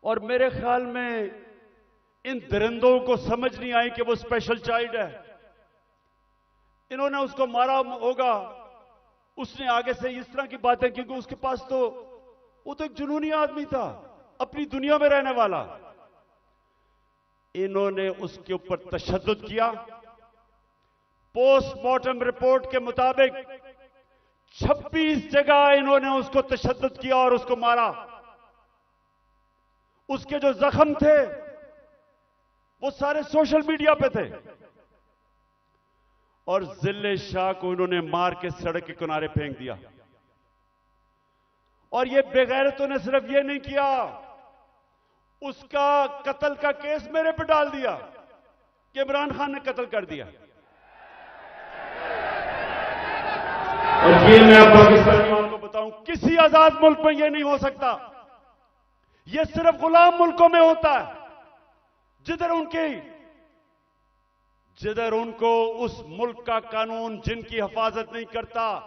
और मेरे ख्याल में इन दरिंदों को समझ नहीं आई कि वो स्पेशल चाइल्ड है। इन्होंने उसको मारा होगा, उसने आगे से इस तरह की बातें, क्योंकि उसके पास तो वो तो एक जुनूनी आदमी था, अपनी दुनिया में रहने वाला। इन्होंने उसके ऊपर तशद्दुद किया। पोस्टमार्टम रिपोर्ट के मुताबिक 26 जगह इन्होंने उसको तशद्दुद किया और उसको मारा। उसके जो जख्म थे वो सारे सोशल मीडिया पे थे। और जिले शाह को इन्होंने मार के सड़क के किनारे फेंक दिया। और ये बेगैरतों ने सिर्फ ये नहीं किया, उसका कत्ल का केस मेरे पे डाल दिया कि इमरान खान ने कत्ल कर दिया। और ये मैं पाकिस्तानियों को बताऊं, किसी आजाद मुल्क में ये नहीं हो सकता। ये सिर्फ गुलाम मुल्कों में होता है, जिधर उनको उस मुल्क का कानून जिनकी हिफाजत नहीं करता,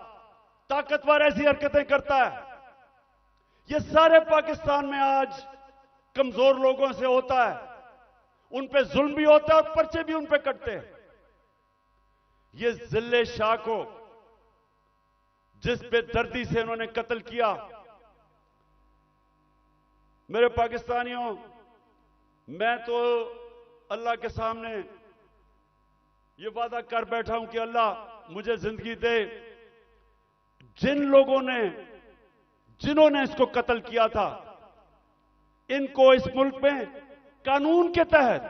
ताकतवर ऐसी हरकतें करता है। ये सारे पाकिस्तान में आज कमजोर लोगों से होता है, उन पे जुल्म भी होता है और पर्चे भी उन पे कटते हैं। ये जिले शाह को जिस बेदर्दी से इन्होंने कत्ल किया, मेरे पाकिस्तानियों, मैं तो अल्लाह के सामने ये वादा कर बैठा हूं कि अल्लाह मुझे जिंदगी दे, जिन्होंने इसको कत्ल किया था, इनको इस मुल्क में कानून के तहत,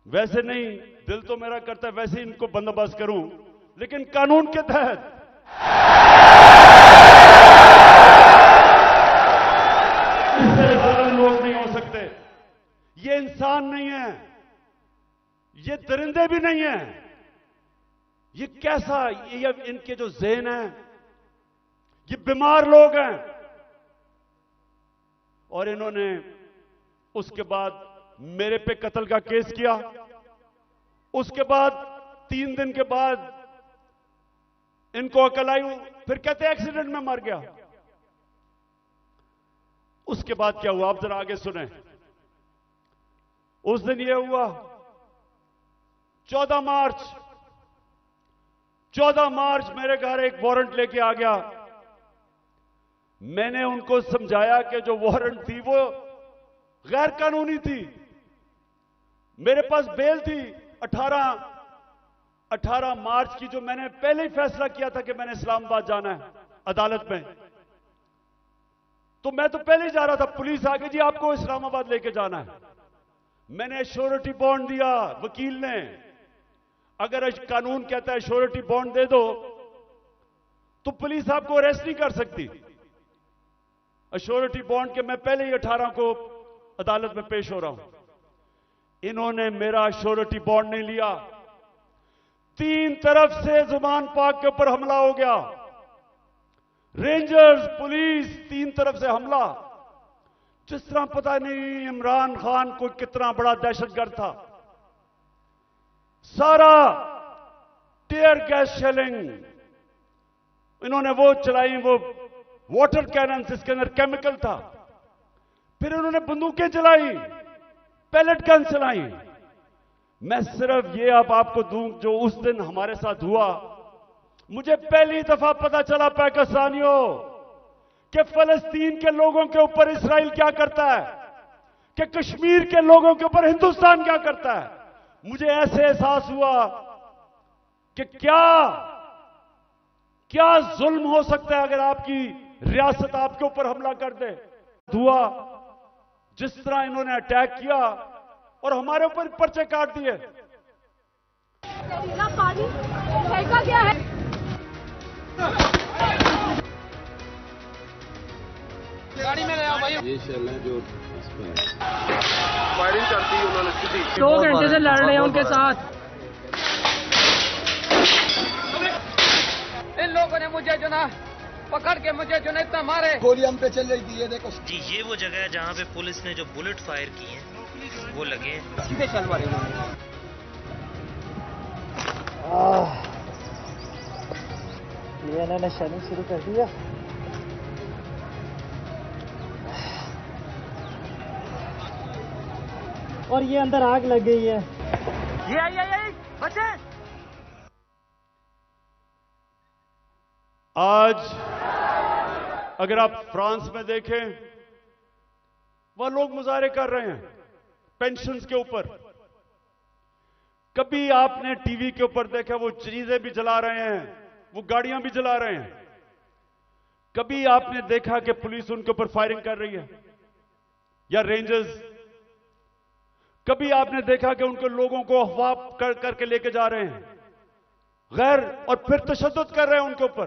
वैसे नहीं, दिल तो मेरा करता है वैसे इनको बंदोबस्त करूं, लेकिन कानून के तहत इससे ज्यादा लोग नहीं हो सकते। ये इंसान नहीं है, ये दरिंदे भी नहीं है। ये कैसा, ये इनके जो ज़हन है, ये बीमार लोग हैं। और इन्होंने उसके बाद मेरे पे कत्ल का केस किया। उसके बाद 3 दिन के बाद इनको अकल आई, फिर कहते एक्सीडेंट में मर गया। उसके बाद क्या हुआ आप जरा आगे सुने। उस दिन यह हुआ 14 मार्च मेरे घर एक वारंट लेके आ गया। मैंने उनको समझाया कि जो वारंट थी वो गैर कानूनी थी। मेरे पास बेल थी 18 मार्च की, जो मैंने पहले ही फैसला किया था कि मैंने इस्लामाबाद जाना है अदालत में। तो मैं तो पहले ही जा रहा था, पुलिस आ गई जी आपको इस्लामाबाद लेके जाना है। मैंने श्योरिटी बॉन्ड दिया वकील ने। अगर कानून कहता है श्योरिटी बॉन्ड दे दो तो पुलिस आपको अरेस्ट नहीं कर सकती। श्योरिटी बॉन्ड के मैं पहले ही 18 को अदालत में पेश हो रहा हूं। इन्होंने मेरा श्योरिटी बॉन्ड नहीं लिया। 3 तरफ से जुबान पाक के ऊपर हमला हो गया। रेंजर्स, पुलिस, 3 तरफ से हमला। जिस तरह पता नहीं इमरान खान को कितना बड़ा दहशतगर्द था। सारा टीयर गैस शेलिंग इन्होंने वो चलाई, वो वाटर कैनन जिसके अंदर केमिकल था। फिर इन्होंने बंदूकें चलाई, पैलेट गन चलाई। मैं सिर्फ ये अब आपको दूं जो उस दिन हमारे साथ हुआ। मुझे पहली दफा पता चला पाकिस्तानियों कि फलस्तीन के लोगों के ऊपर इस्राइल क्या करता है, कि कश्मीर के लोगों के ऊपर हिंदुस्तान क्या करता है। मुझे ऐसे एहसास हुआ कि क्या जुल्म हो सकता है अगर आपकी रियासत आपके ऊपर हमला कर दे। हुआ जिस तरह इन्होंने अटैक किया और हमारे ऊपर पर्चे काट दिए। पानी फेंका गया है। गाड़ी में गया भाई। ये शेल है जो फायरिंग करती है उन्होंने सीधी। 2 घंटे से लड़ रहे हैं उनके साथ। इन लोगों ने मुझे जो ना पकड़ के मुझे जो ना इतना मारे। गोली हम पे चल रही थी, ये देखो जी। ये वो जगह है जहाँ पे पुलिस ने जो बुलेट फायर किए हैं वो लगे हैं। सीधे चल मारे उन्होंने। ये इन्होंने शेलिंग शुरू कर दिया। और ये अंदर आग लग गई है। ये बचे। आज अगर आप फ्रांस में देखें, वह लोग मुजाहरे कर रहे हैं पेंशन्स के ऊपर। कभी आपने टीवी के ऊपर देखा वो चीजें भी जला रहे हैं, वो गाड़ियां भी जला रहे हैं। कभी आपने देखा कि पुलिस उनके ऊपर फायरिंग कर रही है या रेंजर्स? कभी आपने देखा कि उनके लोगों को अगवा करके लेके जा रहे हैं गैर, और फिर तशद्दुद कर रहे हैं उनके ऊपर?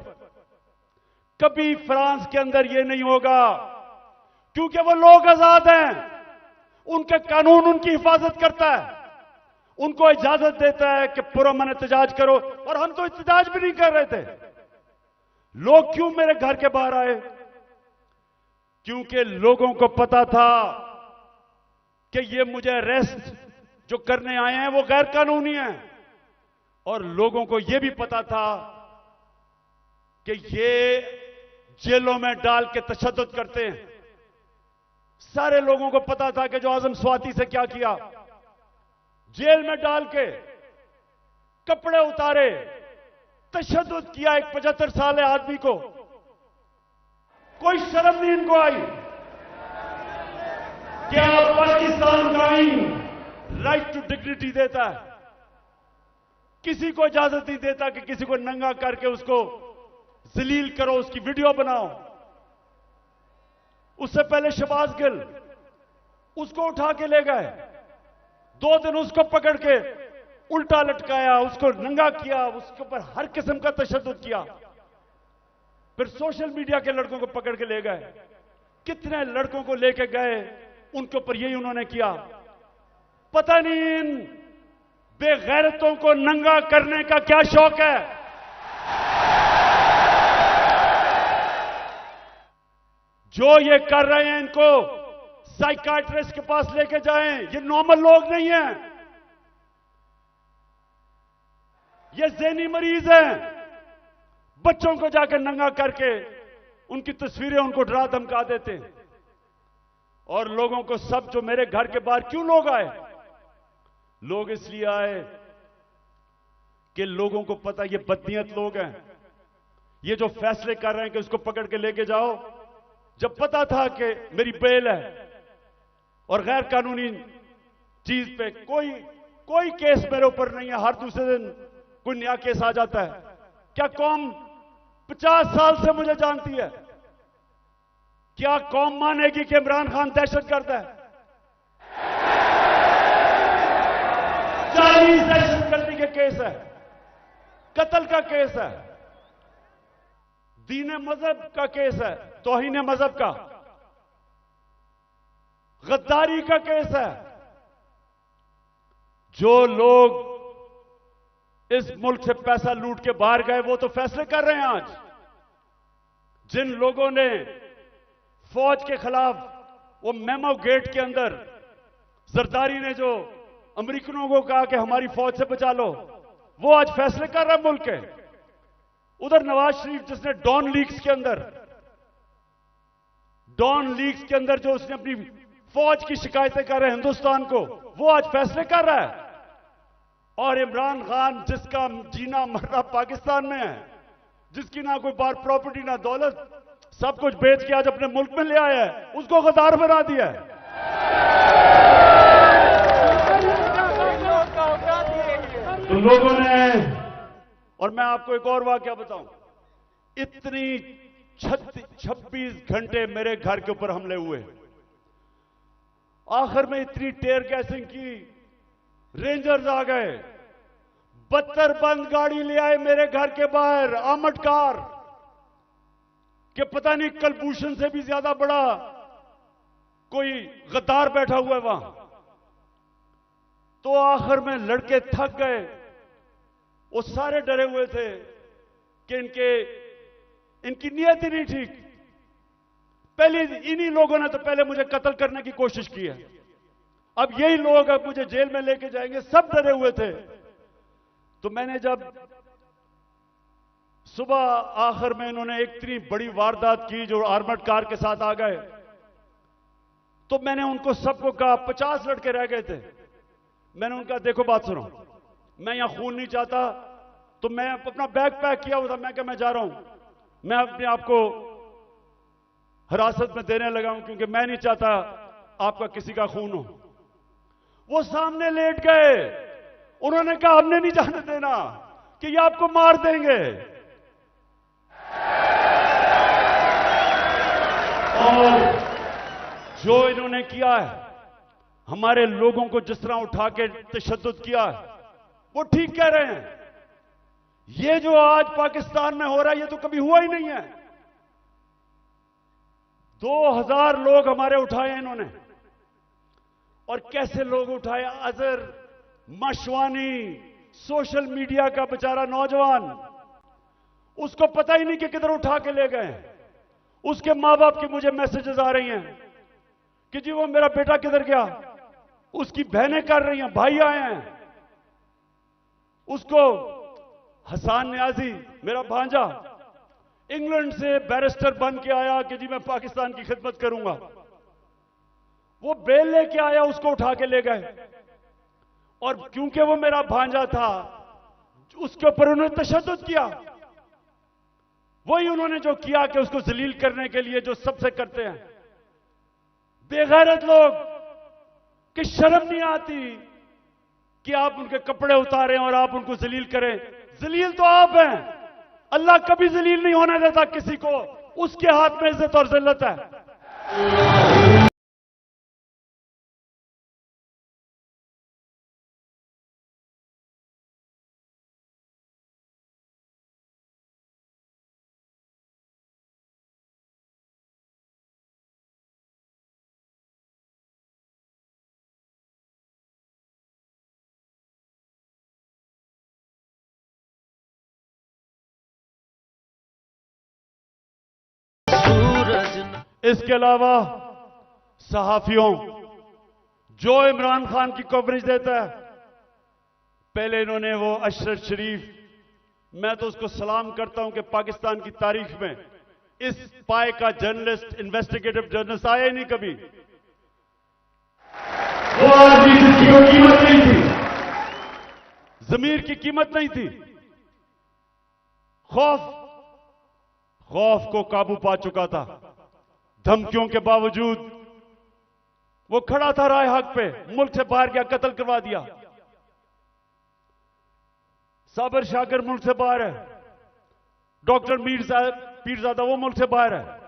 कभी फ्रांस के अंदर यह नहीं होगा, क्योंकि वो लोग आजाद हैं। उनके कानून उनकी हिफाजत करता है, उनको इजाजत देता है कि पुरअमन एहतजाज करो। और हम तो एहतजाज भी नहीं कर रहे थे। लोग क्यों मेरे घर के बाहर आए? क्योंकि लोगों को पता था कि ये मुझे अरेस्ट जो करने आए हैं वो गैर कानूनी है। और लोगों को यह भी पता था कि ये जेलों में डाल के तशद्दुद करते हैं। सारे लोगों को पता था कि जो आजम स्वाति से क्या किया, जेल में डाल के कपड़े उतारे, तशद्दुद किया एक 75 साल आदमी को। कोई शर्म नहीं इनको आई। क्या पाकिस्तान का आईन राइट टू डिग्निटी देता है? किसी को इजाजत नहीं देता कि किसी को नंगा करके उसको जलील करो, उसकी वीडियो बनाओ। उससे पहले शहबाज गिल, उसको उठा के ले गए, 2 दिन उसको पकड़ के उल्टा लटकाया, उसको नंगा किया, उसके ऊपर हर किस्म का तशद्दुद किया। फिर सोशल मीडिया के लड़कों को पकड़ के ले गए। कितने लड़कों को लेके गए, उनके ऊपर यही उन्होंने किया। पता नहीं इन बेगैरतों को नंगा करने का क्या शौक है। जो ये कर रहे हैं इनको साइकाट्रिस्ट के पास लेके जाएं। ये नॉर्मल लोग नहीं हैं, ये ज़हनी मरीज हैं। बच्चों को जाकर नंगा करके उनकी तस्वीरें उनको डरा धमका देते हैं। और लोगों को सब जो मेरे घर के बाहर क्यों लोग आए? लोग इसलिए आए कि लोगों को पता ये बदनीयत लोग हैं। ये जो फैसले कर रहे हैं कि उसको पकड़ के लेके जाओ, जब पता था कि मेरी बेल है और गैर कानूनी चीज पे कोई केस मेरे ऊपर नहीं है, हर दूसरे दिन कोई नया केस आ जाता है। क्या कौम 50 साल से मुझे जानती है? क्या कौम मानेगी कि इमरान खान दहशतगर्द है? 40 दहशतगर्दी के केस है, कत्ल का केस है, दीन मजहब का केस है, तौहीन मजहब का, गद्दारी का केस है। जो लोग इस मुल्क से पैसा लूट के बाहर गए वो तो फैसले कर रहे हैं आज। जिन लोगों ने फौज के खिलाफ वो मेमो गेट के अंदर जरदारी ने जो अमेरिकनों को कहा कि हमारी फौज से बचा लो, वो आज फैसले कर रहा है मुल्क के। उधर नवाज शरीफ जिसने डॉन लीग्स के अंदर जो उसने अपनी फौज की शिकायतें कर रहे हैं हिंदुस्तान को, वो आज फैसले कर रहा है। और इमरान खान जिसका जीना मरना पाकिस्तान में है, जिसकी ना कोई बार प्रॉपर्टी ना दौलत, सब कुछ बेच के आज अपने मुल्क में ले आया है, उसको गद्दार बना दिया है। तो लोगों ने, और मैं आपको एक और वाकया बताऊं, इतनी 26 घंटे मेरे घर के ऊपर हमले हुए, आखिर में इतनी टेयर गैसिंग की, रेंजर्स आ गए, 72 बंद गाड़ी ले आए मेरे घर के बाहर, आर्मड कार, कि पता नहीं कलभूषण से भी ज्यादा बड़ा कोई गद्दार बैठा हुआ है वहां। तो आखिर में लड़के थक गए, वो सारे डरे हुए थे कि इनकी नीयत ही नहीं ठीक। पहले इन्हीं लोगों ने तो पहले मुझे कत्ल करने की कोशिश की है, अब यही लोग अब मुझे जेल में लेके जाएंगे, सब डरे हुए थे। तो मैंने जब सुबह आखिर में इन्होंने एक इतनी बड़ी वारदात की जो आर्मर्ड कार के साथ आ गए, तो मैंने उनको सबको कहा, 50 लड़के रह गए थे, मैंने उनका देखो बात सुनो, मैं यहां खून नहीं चाहता। तो मैं अपना बैग पैक किया हुआ था, मैं क्या मैं जा रहा हूं, मैं अपने आप को हिरासत में देने लगा हूं क्योंकि मैं नहीं चाहता आपका किसी का खून हो। वो सामने लेट गए, उन्होंने कहा हमने नहीं जाने देना कि ये आपको मार देंगे। और जो इन्होंने किया है, हमारे लोगों को जिस तरह उठा के तशद्दुद किया है, वो ठीक कह रहे हैं। ये जो आज पाकिस्तान में हो रहा है ये तो कभी हुआ ही नहीं है। 2000 लोग हमारे उठाए इन्होंने, और कैसे लोग उठाए? अजहर मशवानी, सोशल मीडिया का बेचारा नौजवान, उसको पता ही नहीं कि किधर उठा के ले गए। उसके मां बाप की मुझे मैसेजेस आ रही हैं कि जी वो मेरा बेटा किधर गया, उसकी बहनें कर रही हैं, भाई आए हैं। उसको हसान न्याजी, मेरा भांजा, इंग्लैंड से बैरिस्टर बन के आया कि जी मैं पाकिस्तान की खिदमत करूंगा, वो बेल लेके आया, उसको उठा के ले गए। और क्योंकि वो मेरा भांजा था, उसके ऊपर उन्होंने तशद्दुद किया। वही उन्होंने जो किया कि उसको जलील करने के लिए जो सबसे करते हैं बेगैरत लोग, कि शर्म नहीं आती कि आप उनके कपड़े उतारें और आप उनको जलील करें। जलील तो आप हैं, अल्लाह कभी जलील नहीं होने देता किसी को, उसके हाथ में इज्जत और जिल्लत है। इसके अलावा सहाफियों जो इमरान खान की कवरेज देता है, पहले इन्होंने वो अशरफ शरीफ, मैं तो उसको सलाम करता हूं कि पाकिस्तान की तारीख में इस पाए का जर्नलिस्ट, इन्वेस्टिगेटिव जर्नलिस्ट आया ही नहीं कभी। वो आदमी जिसकी कोई कीमत नहीं थी, जमीर की कीमत नहीं थी, खौफ को काबू पा चुका था। धमकियों के बावजूद वो खड़ा था राय हक पे, मुल्क से बाहर गया, कत्ल करवा दिया। साबर शाकिर मुल्क से बाहर है, डॉक्टर पीरजादा वो मुल्क से बाहर है।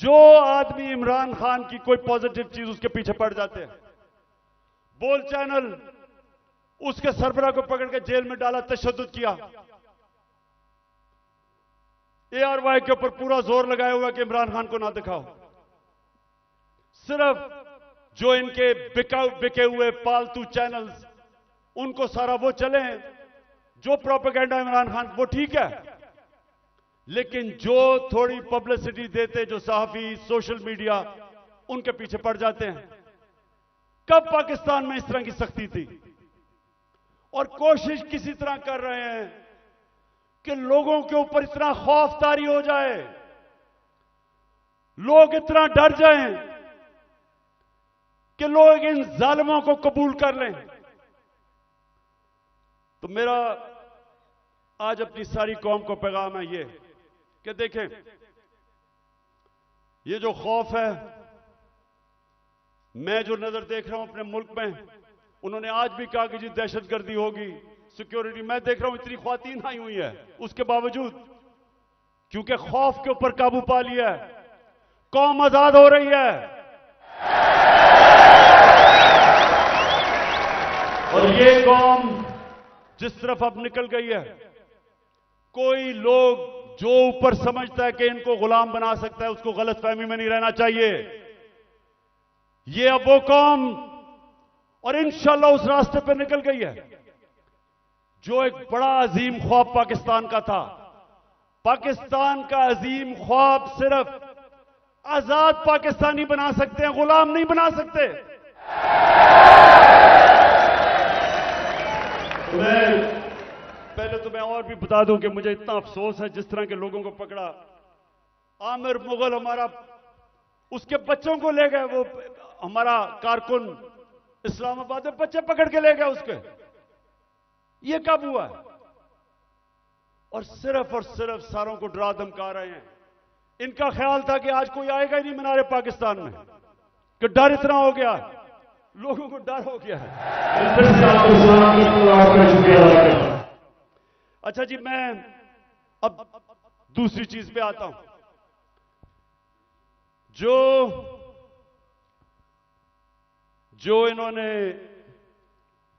जो आदमी इमरान खान की कोई पॉजिटिव चीज उसके पीछे पड़ जाते हैं। बोल चैनल उसके सरबराह को पकड़ के जेल में डाला, तशद्दुद किया। ARY के ऊपर पूरा जोर लगाया हुआ कि इमरान खान को ना दिखाओ। सिर्फ जो इनके बिके हुए पालतू चैनल्स, उनको सारा वो चले, जो प्रोपेगेंडा इमरान खान, वो ठीक है, लेकिन जो थोड़ी पब्लिसिटी देते, जो सहाफी, सोशल मीडिया, उनके पीछे पड़ जाते हैं। कब पाकिस्तान में इस तरह की सख्ती थी? और कोशिश किसी तरह कर रहे हैं कि लोगों के ऊपर इतना खौफ तारी हो जाए, लोग इतना डर जाएं कि लोग इन जालिमों को कबूल कर लें। तो मेरा आज अपनी सारी कौम को पैगाम है ये कि देखें, ये जो खौफ है, मैं जो नजर देख रहा हूं अपने मुल्क में, उन्होंने आज भी कहा कि जी दहशतगर्दी होगी, सिक्योरिटी, मैं देख रहा हूं इतनी ख्वातीन आई हुई है, उसके बावजूद क्योंकि खौफ के ऊपर काबू पा लिया है, कौम आजाद हो रही है। और ये कौम जिस तरफ अब निकल गई है, कोई लोग जो ऊपर समझता है कि इनको गुलाम बना सकता है, उसको गलतफहमी में नहीं रहना चाहिए। ये अब वो कौम, और इंशाल्लाह उस रास्ते पर निकल गई है जो एक बड़ा अजीम ख्वाब पाकिस्तान का था। पाकिस्तान का अजीम ख्वाब सिर्फ आजाद पाकिस्तानी बना सकते हैं, गुलाम नहीं बना सकते। पहले तो मैं और भी बता दूं कि मुझे इतना अफसोस है जिस तरह के लोगों को पकड़ा। आमिर मुगल हमारा, उसके बच्चों को ले गए, वो हमारा कारकुन इस्लामाबाद में बच्चे पकड़ के ले गए उसके। ये कब हुआ? और सिर्फ सारों को डरा धमका रहे हैं। इनका ख्याल था कि आज कोई आएगा ही नहीं मीनारे पाकिस्तान में, कि डर इतना हो गया, लोगों को डर हो गया है। अच्छा जी, मैं अब दूसरी चीज पे आता हूं। जो इन्होंने,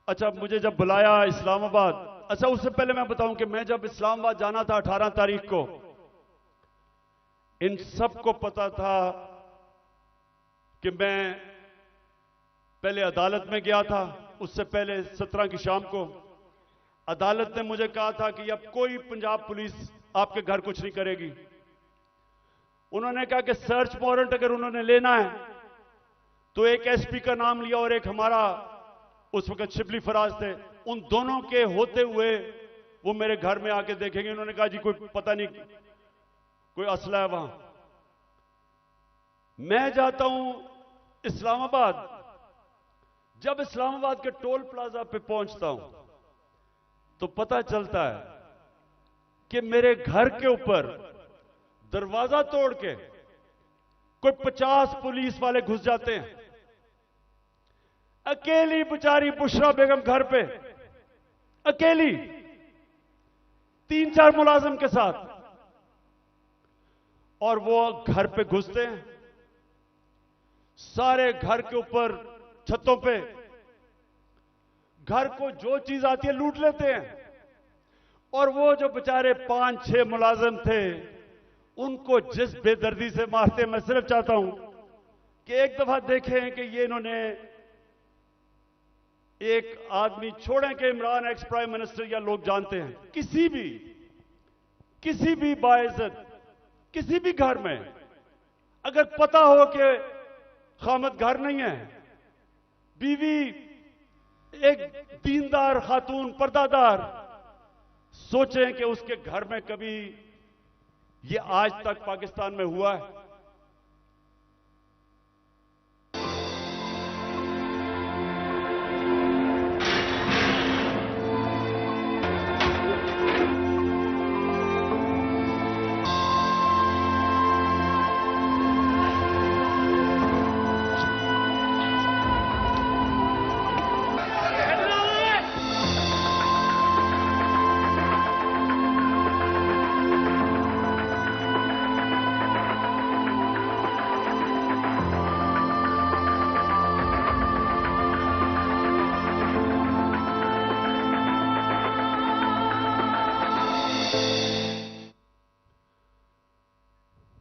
अच्छा मुझे जब बुलाया इस्लामाबाद, अच्छा उससे पहले मैं बताऊं कि मैं जब इस्लामाबाद जाना था 18 तारीख को, इन सबको पता था कि मैं पहले अदालत में गया था। उससे पहले 17 की शाम को अदालत ने मुझे कहा था कि अब कोई पंजाब पुलिस आपके घर कुछ नहीं करेगी। उन्होंने कहा कि सर्च वारंट अगर उन्होंने लेना है तो एक एसपी का नाम लिया और एक हमारा उस वक्त शिबली फराज थे, उन दोनों के होते हुए वो मेरे घर में आके देखेंगे। उन्होंने कहा जी कोई पता नहीं, कोई असला है वहां। मैं जाता हूं इस्लामाबाद, जब इस्लामाबाद के टोल प्लाजा पे पहुंचता हूं तो पता चलता है कि मेरे घर के ऊपर दरवाजा तोड़ के कोई 50 पुलिस वाले घुस जाते हैं। अकेली बेचारी बुशरा बेगम घर पे, अकेली 3-4 मुलाजिम के साथ, और वो घर पे घुसते हैं, सारे घर के ऊपर छतों पे घर को जो चीज आती है लूट लेते हैं। और वो जो बेचारे 5-6 मुलाजिम थे उनको जिस बेदर्दी से मारते, मैं सिर्फ चाहता हूं कि एक दफा देखें कि ये इन्होंने एक आदमी छोड़ें कि इमरान एक्स प्राइम मिनिस्टर या लोग जानते हैं, किसी भी बाइज्जत किसी भी घर में अगर पता हो कि खामद घर नहीं है, बीवी एक दीनदार खातून पर्दादार, सोचें कि उसके घर में कभी ये आज तक पाकिस्तान में हुआ है?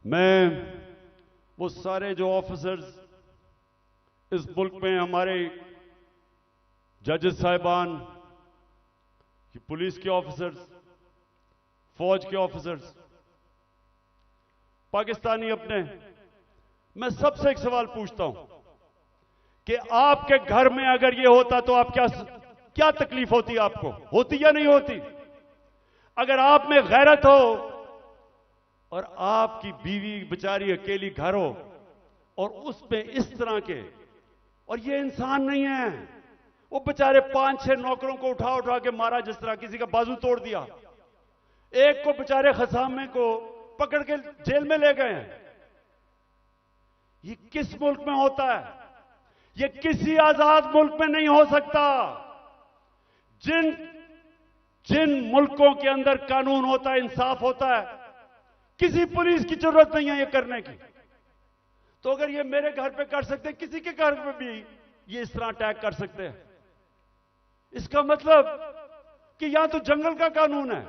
मैं वो सारे जो ऑफिसर्स इस मुल्क में, हमारे जजेस साहिबान, पुलिस के ऑफिसर्स, फौज के ऑफिसर्स, पाकिस्तानी अपने, मैं सबसे एक सवाल पूछता हूं कि आपके घर में अगर ये होता तो आप क्या तकलीफ होती? आपको होती या नहीं होती? अगर आप में गैरत हो और आपकी बीवी बेचारी अकेली घर हो और उसमें इस तरह के, और ये इंसान नहीं है, वो बेचारे 5-6 नौकरों को उठा उठा के मारा, जिस तरह किसी का बाजू तोड़ दिया, एक को बेचारे खसामे को पकड़ के जेल में ले गए हैं। ये किस मुल्क में होता है? ये किसी आजाद मुल्क में नहीं हो सकता। जिन मुल्कों के अंदर कानून होता है, इंसाफ होता है, किसी पुलिस की जरूरत नहीं है ये करने की। तो अगर ये मेरे घर पे कर सकते हैं, किसी के घर पे भी ये इस तरह अटैक कर सकते हैं। इसका मतलब कि यहां तो जंगल का कानून है,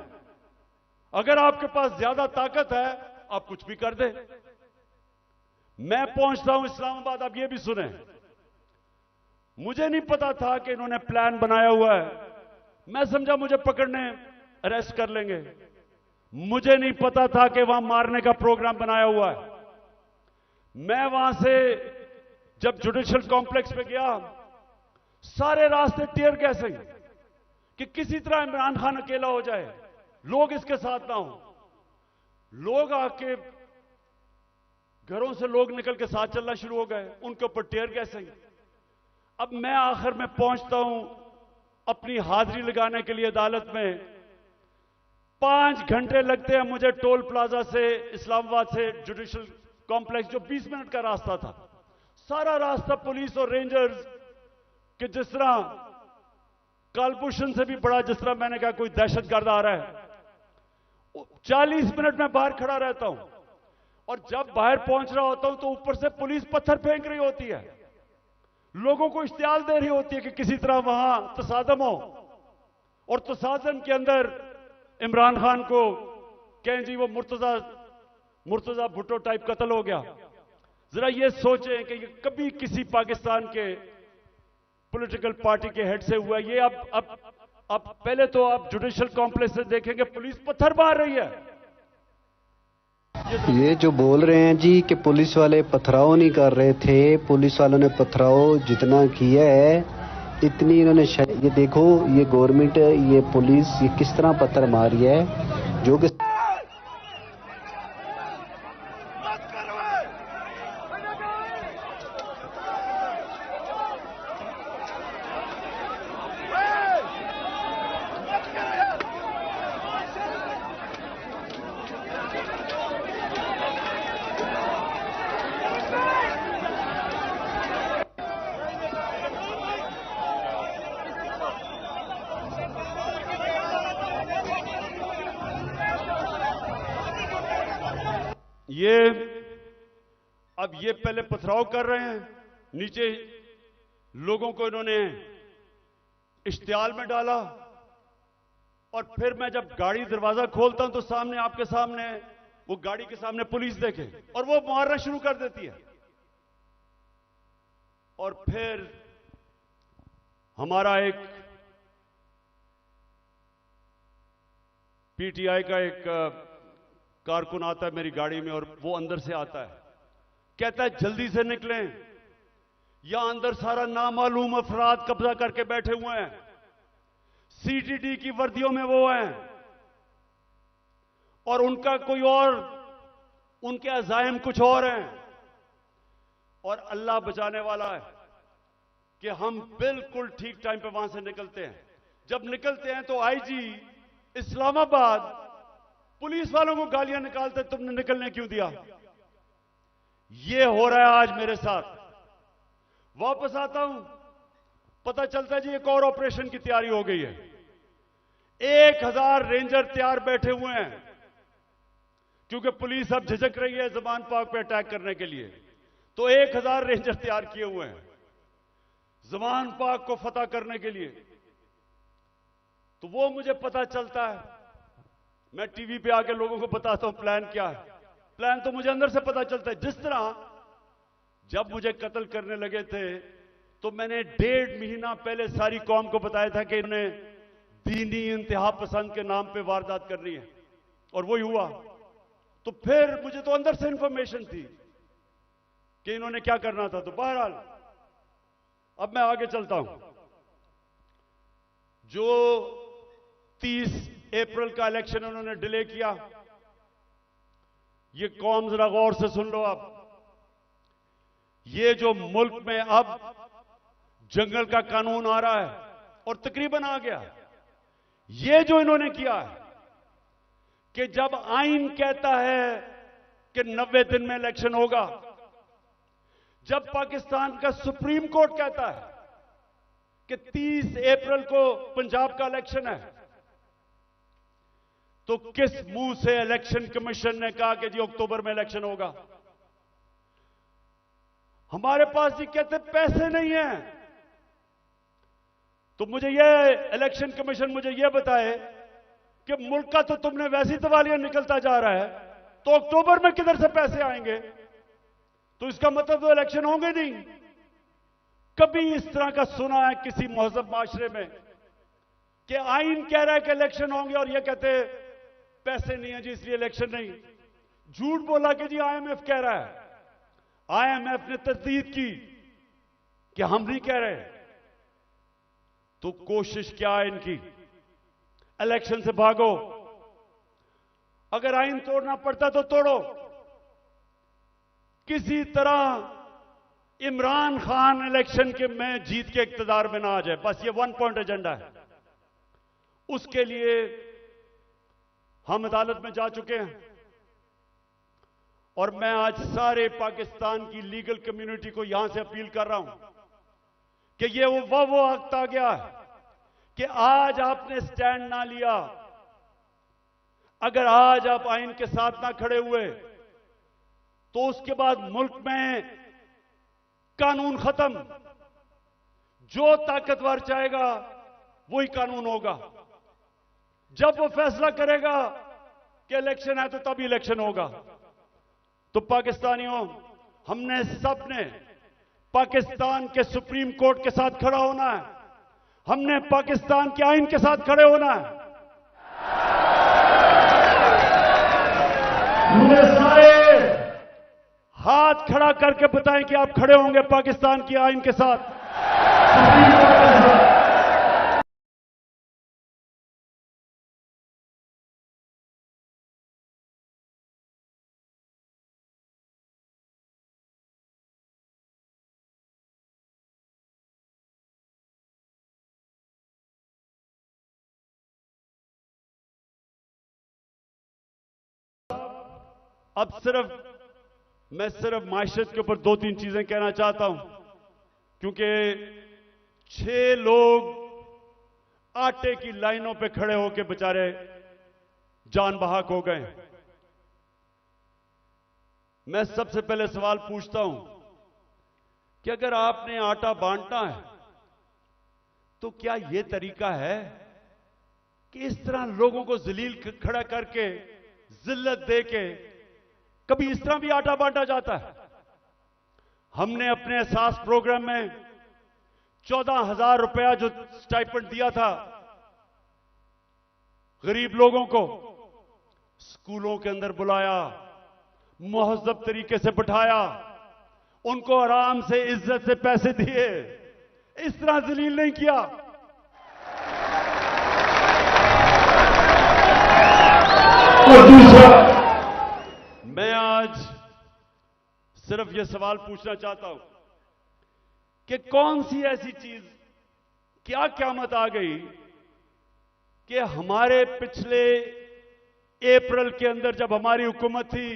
अगर आपके पास ज्यादा ताकत है आप कुछ भी कर दे। मैं पहुंचता हूं इस्लामाबाद, आप ये भी सुने, मुझे नहीं पता था कि इन्होंने प्लान बनाया हुआ है। मैं समझा मुझे पकड़ने अरेस्ट कर लेंगे, मुझे नहीं पता था कि वहां मारने का प्रोग्राम बनाया हुआ है। मैं वहां से जब जुडिशियल कॉम्प्लेक्स पे गया, सारे रास्ते टीयर गैसिंग कि किसी तरह इमरान खान अकेला हो जाए, लोग इसके साथ ना हो। लोग आके घरों से लोग निकल के साथ चलना शुरू हो गए, उनके ऊपर टीयर गैसिंग। अब मैं आखिर में पहुंचता हूं अपनी हाजिरी लगाने के लिए अदालत में। 5 घंटे लगते हैं मुझे टोल प्लाजा से, इस्लामाबाद से जुडिशियल कॉम्प्लेक्स, जो 20 मिनट का रास्ता था। सारा रास्ता पुलिस और रेंजर्स के, जिस तरह कालभूषण से भी बड़ा, जिस तरह मैंने कहा कोई दहशतगर्द आ रहा है। 40 मिनट में बाहर खड़ा रहता हूं, और जब बाहर पहुंच रहा होता हूं तो ऊपर से पुलिस पत्थर फेंक रही होती है, लोगों को इश्तियाल दे रही होती है कि किसी तरह वहां तसादम हो, और तसादम के अंदर इमरान खान को कहें जी वो मुर्तजा भुट्टो टाइप कत्ल हो गया। जरा ये सोचें कि ये कभी किसी पाकिस्तान के पॉलिटिकल पार्टी के हेड से हुआ। ये अब पहले तो आप जुडिशियल कॉम्प्लेक्स से देखेंगे पुलिस पत्थर मार रही है। ये जो बोल रहे हैं जी कि पुलिस वाले पथराव नहीं कर रहे थे, पुलिस वालों ने पथराव जितना किया है इतनी इन्होंने ये देखो, ये गवर्नमेंट, ये पुलिस, ये किस तरह पत्थर मारी है, जो कि अब ये पहले पथराव कर रहे हैं, नीचे लोगों को इन्होंने इश्तियाल में डाला, और फिर मैं जब गाड़ी दरवाजा खोलता हूं तो सामने, आपके सामने, वो गाड़ी के सामने पुलिस देखे और वो मारना शुरू कर देती है। और फिर हमारा एक पीटीआई का एक कारकुन आता है मेरी गाड़ी में, और वो अंदर से आता है, कहता है जल्दी से निकलें, यहां अंदर सारा नामालूम अफराद कब्जा करके बैठे हुए हैं, सीटीडी की वर्दियों में वो हैं और उनका कोई और, उनके अज़ाइम कुछ और हैं और अल्लाह बचाने वाला है कि हम बिल्कुल ठीक टाइम पे वहां से निकलते हैं। जब निकलते हैं तो आईजी इस्लामाबाद पुलिस वालों को गालियां निकालते, तुमने निकलने क्यों दिया। यह हो रहा है आज मेरे साथ। वापस आता हूं, पता चलता है जी एक और ऑपरेशन की तैयारी हो गई है। 1000 रेंजर तैयार बैठे हुए हैं, क्योंकि पुलिस अब झिझक रही है ज़मान पाक पे अटैक करने के लिए, तो 1000 रेंजर तैयार किए हुए हैं ज़मान पाक को फतह करने के लिए। तो वो मुझे पता चलता है, मैं टीवी पे आके लोगों को बताता हूं प्लान क्या है। प्लान तो मुझे अंदर से पता चलता है। जिस तरह जब मुझे कत्ल करने लगे थे तो मैंने 1.5 महीना पहले सारी कौम को बताया था कि इन्हें दीनी इंतहा पसंद के नाम पे वारदात करनी है, और वही हुआ। तो फिर मुझे तो अंदर से इंफॉर्मेशन थी कि इन्होंने क्या करना था। तो बहरहाल अब मैं आगे चलता हूं। जो 30 अप्रैल का इलेक्शन उन्होंने डिले किया, ये कौम जरा गौर से सुन लो। अब ये जो मुल्क में अब जंगल का कानून आ रहा है और तकरीबन आ गया, ये जो इन्होंने किया है कि जब आइन कहता है कि 90 दिन में इलेक्शन होगा, जब पाकिस्तान का सुप्रीम कोर्ट कहता है कि 30 अप्रैल को पंजाब का इलेक्शन है, तो किस मुंह से इलेक्शन कमीशन ने कहा कि जी अक्टूबर में इलेक्शन होगा। हमारे पास जी कहते पैसे नहीं है। तो मुझे यह इलेक्शन कमीशन मुझे यह बताए कि मुल्क का तो तुमने वैसी तवालियां निकलता जा रहा है, तो अक्टूबर में किधर से पैसे आएंगे। तो इसका मतलब तो इलेक्शन होंगे नहीं। कभी इस तरह का सुना है किसी महज़ब माशरे में कि आइन कह रहा है कि इलेक्शन होंगे और यह कहते पैसे नहीं है जी इसलिए इलेक्शन नहीं। झूठ बोला कि जी आईएमएफ कह रहा है। आईएमएफ ने तस्दीक की कि हम नहीं कह रहे। तो कोशिश क्या है इनकी, इलेक्शन से भागो। अगर आइन तोड़ना पड़ता तो तोड़ो, किसी तरह इमरान खान इलेक्शन के में जीत के इक्तदार में ना आ जाए, बस ये 1 पॉइंट एजेंडा है। उसके लिए हम अदालत में जा चुके हैं और मैं आज सारे पाकिस्तान की लीगल कम्युनिटी को यहां से अपील कर रहा हूं कि ये वो वक्त आ गया है कि आज आपने स्टैंड ना लिया, अगर आज आप आइन के साथ ना खड़े हुए, तो उसके बाद मुल्क में कानून खत्म। जो ताकतवर चाहेगा वही कानून होगा। जब वो फैसला करेगा कि इलेक्शन है तो तभी इलेक्शन होगा। तो पाकिस्तानियों, हमने सबने पाकिस्तान के सुप्रीम कोर्ट के साथ खड़ा होना है। हमने पाकिस्तान के आइन के साथ खड़े होना है। हमने सारे हाथ खड़ा करके बताएं कि आप खड़े होंगे पाकिस्तान की आइन के साथ, सुप्रीम कोर्ट के साथ। अब मैं सिर्फ माशरत के ऊपर 2-3 चीजें कहना चाहता हूं, क्योंकि 6 लोग आटे की लाइनों पे खड़े होकर बेचारे जान बहाक हो गए। मैं सबसे पहले सवाल पूछता हूं कि अगर आपने आटा बांटना है तो क्या यह तरीका है कि इस तरह लोगों को जलील खड़ा करके जिल्लत देके कभी इस तरह भी आटा बांटा जाता है? हमने अपने एहसास प्रोग्राम में 14,000 रुपया जो स्टाइपेंड दिया था गरीब लोगों को, स्कूलों के अंदर बुलाया, मुहज़्ज़ब तरीके से बिठाया, उनको आराम से इज्जत से पैसे दिए, इस तरह जलील नहीं किया। और दूसरा, मैं आज सिर्फ यह सवाल पूछना चाहता हूं कि कौन सी ऐसी चीज, क्या क़यामत आ गई कि हमारे पिछले अप्रैल के अंदर जब हमारी हुकूमत थी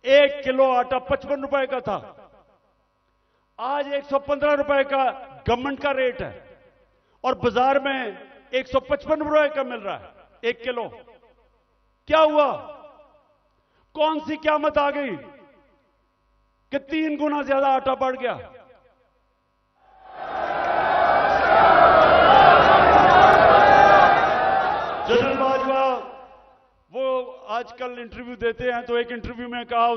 1 किलो आटा 55 रुपए का था, आज 115 रुपए का गवर्नमेंट का रेट है और बाजार में 155 रुपए का मिल रहा है 1 किलो। क्या हुआ? कौन सी क़यामत आ गई कि 3 गुना ज्यादा आटा बढ़ गया? जनरल बाजवा वो आजकल इंटरव्यू देते हैं, तो एक इंटरव्यू में कहा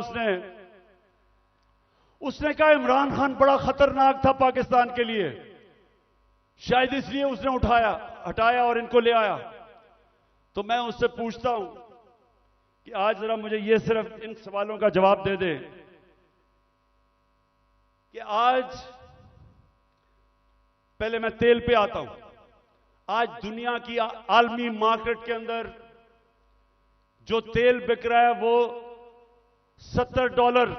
उसने कहा इमरान खान बड़ा खतरनाक था पाकिस्तान के लिए, शायद इसलिए उसने हटाया और इनको ले आया। तो मैं उससे पूछता हूं कि आज जरा मुझे ये सिर्फ इन सवालों का जवाब दे दे कि आज, पहले मैं तेल पे आता हूं, आज दुनिया की आलमी मार्केट के अंदर जो तेल बिक रहा है वो $70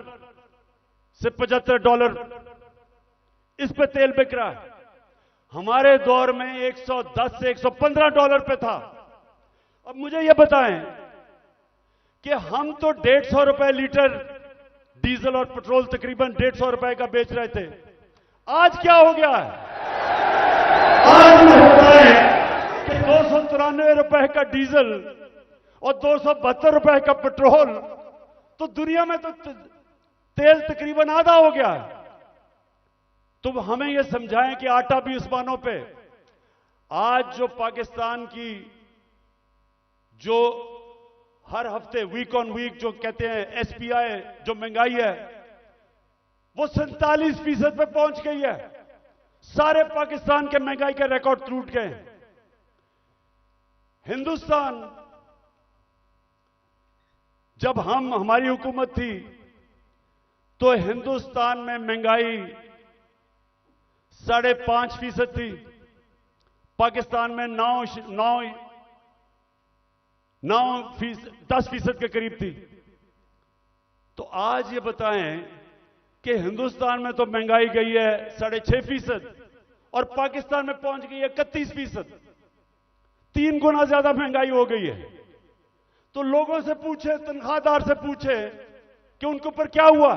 से $75 इस पे तेल बिक रहा है। हमारे दौर में $110 से $115 पे था। अब मुझे यह बताएं कि हम तो 150 रुपए लीटर डीजल और पेट्रोल तकरीबन 150 रुपए का बेच रहे थे, आज क्या हो गया है? आज होता है कि 293 रुपए का डीजल और 272 रुपए का पेट्रोल, तो दुनिया में तो तेल तकरीबन आधा हो गया है। तो हमें यह समझाएं कि आटा भी उस्मानों पे। आज जो पाकिस्तान की जो हर हफ्ते वीक ऑन वीक जो कहते हैं एसपीआई, जो महंगाई है वो 47% पे पहुंच गई है। सारे पाकिस्तान के महंगाई के रिकॉर्ड टूट गए। हिंदुस्तान, जब हमारी हुकूमत थी तो हिंदुस्तान में महंगाई 5.5% थी, पाकिस्तान में 10% के करीब थी। तो आज ये बताएं कि हिंदुस्तान में तो महंगाई गई है 6.5% और पाकिस्तान में पहुंच गई है 31%। 3 गुना ज्यादा महंगाई हो गई है। तो लोगों से पूछे, तनख्वाहदार से पूछे कि उनके ऊपर क्या हुआ।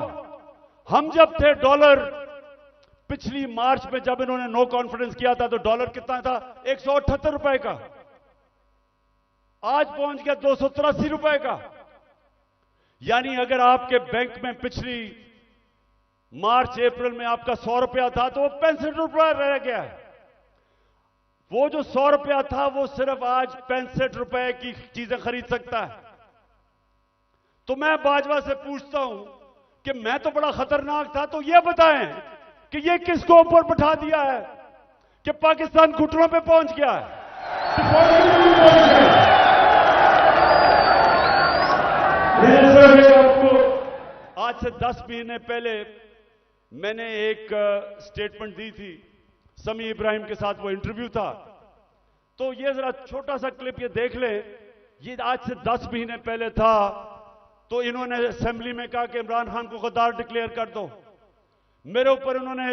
हम जब थे डॉलर, पिछली मार्च में जब इन्होंने नो कॉन्फिडेंस किया था तो डॉलर कितना था? 178 रुपए का, आज पहुंच गया 283 रुपए का। यानी अगर आपके बैंक में पिछली मार्च अप्रैल में आपका 100 रुपया था तो वो 65 रुपया रह गया है। वो जो 100 रुपया था वो सिर्फ आज 65 रुपए की चीजें खरीद सकता है। तो मैं बाजवा से पूछता हूं कि मैं तो बड़ा खतरनाक था, तो ये बताएं कि ये किसको ऊपर बैठा दिया है कि पाकिस्तान घुटनों पे पहुंच गया है। आपको आज से 10 महीने पहले मैंने एक स्टेटमेंट दी थी, समी इब्राहिम के साथ वो इंटरव्यू था। तो ये जरा छोटा सा क्लिप ये देख ले। ये आज से 10 महीने पहले था। तो इन्होंने असेंबली में कहा कि इमरान खान को गद्दार डिक्लेयर कर दो। मेरे ऊपर इन्होंने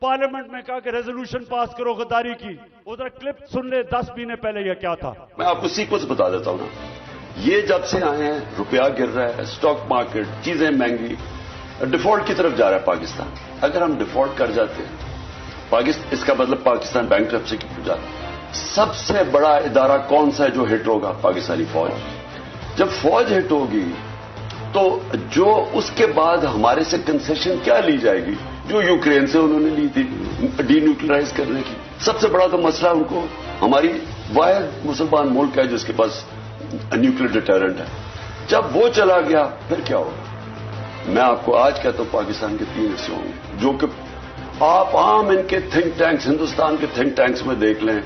पार्लियामेंट में कहा कि रेजोल्यूशन पास करो गद्दारी की। उधर क्लिप सुन ले 10 महीने पहले यह क्या था। मैं आपको सीक्वेंस बता देता हूं ना। ये जब से आए हैं, रुपया गिर रहा है, स्टॉक मार्केट, चीजें महंगी, डिफॉल्ट की तरफ जा रहा है पाकिस्तान। अगर हम डिफॉल्ट कर जाते हैं इसका मतलब पाकिस्तान बैंकरप्सी की तरफ जाता है। सबसे बड़ा इदारा कौन सा है जो हिट होगा? पाकिस्तानी फौज। जब फौज हिट होगी तो जो उसके बाद हमारे से कंसेशन क्या ली जाएगी? जो यूक्रेन से उन्होंने ली थी डीन्यूक्लियराइज करने की। सबसे बड़ा तो मसला उनको, हमारी वाहिद मुसलमान मुल्क है जिसके पास न्यूक्लियर डिटरेंट है। जब वो चला गया फिर क्या होगा? मैं आपको आज कहता हूं पाकिस्तान के 3 हिस्से होंगे, जो कि आप आम इनके थिंक टैंक्स, हिंदुस्तान के थिंक टैंक्स में देख लें।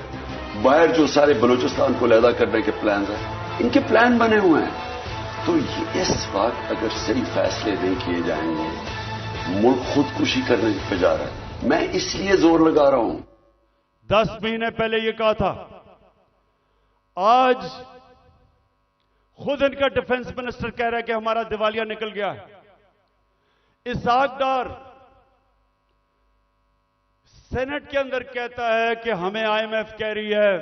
बाहर जो सारे बलूचिस्तान को अलहदा करने के प्लान हैं, इनके प्लान बने हुए हैं। तो इस वक्त अगर सही फैसले नहीं किए जाएंगे मुल्क खुदकुशी करने पे जा रहा है। मैं इसलिए जोर लगा रहा हूं। 10 महीने पहले ये कहा था, आज खुद इनका डिफेंस मिनिस्टर कह रहा है कि हमारा दिवालिया निकल गया है। इसहाक डार सेनेट के अंदर कहता है कि हमें आईएमएफ कह रही है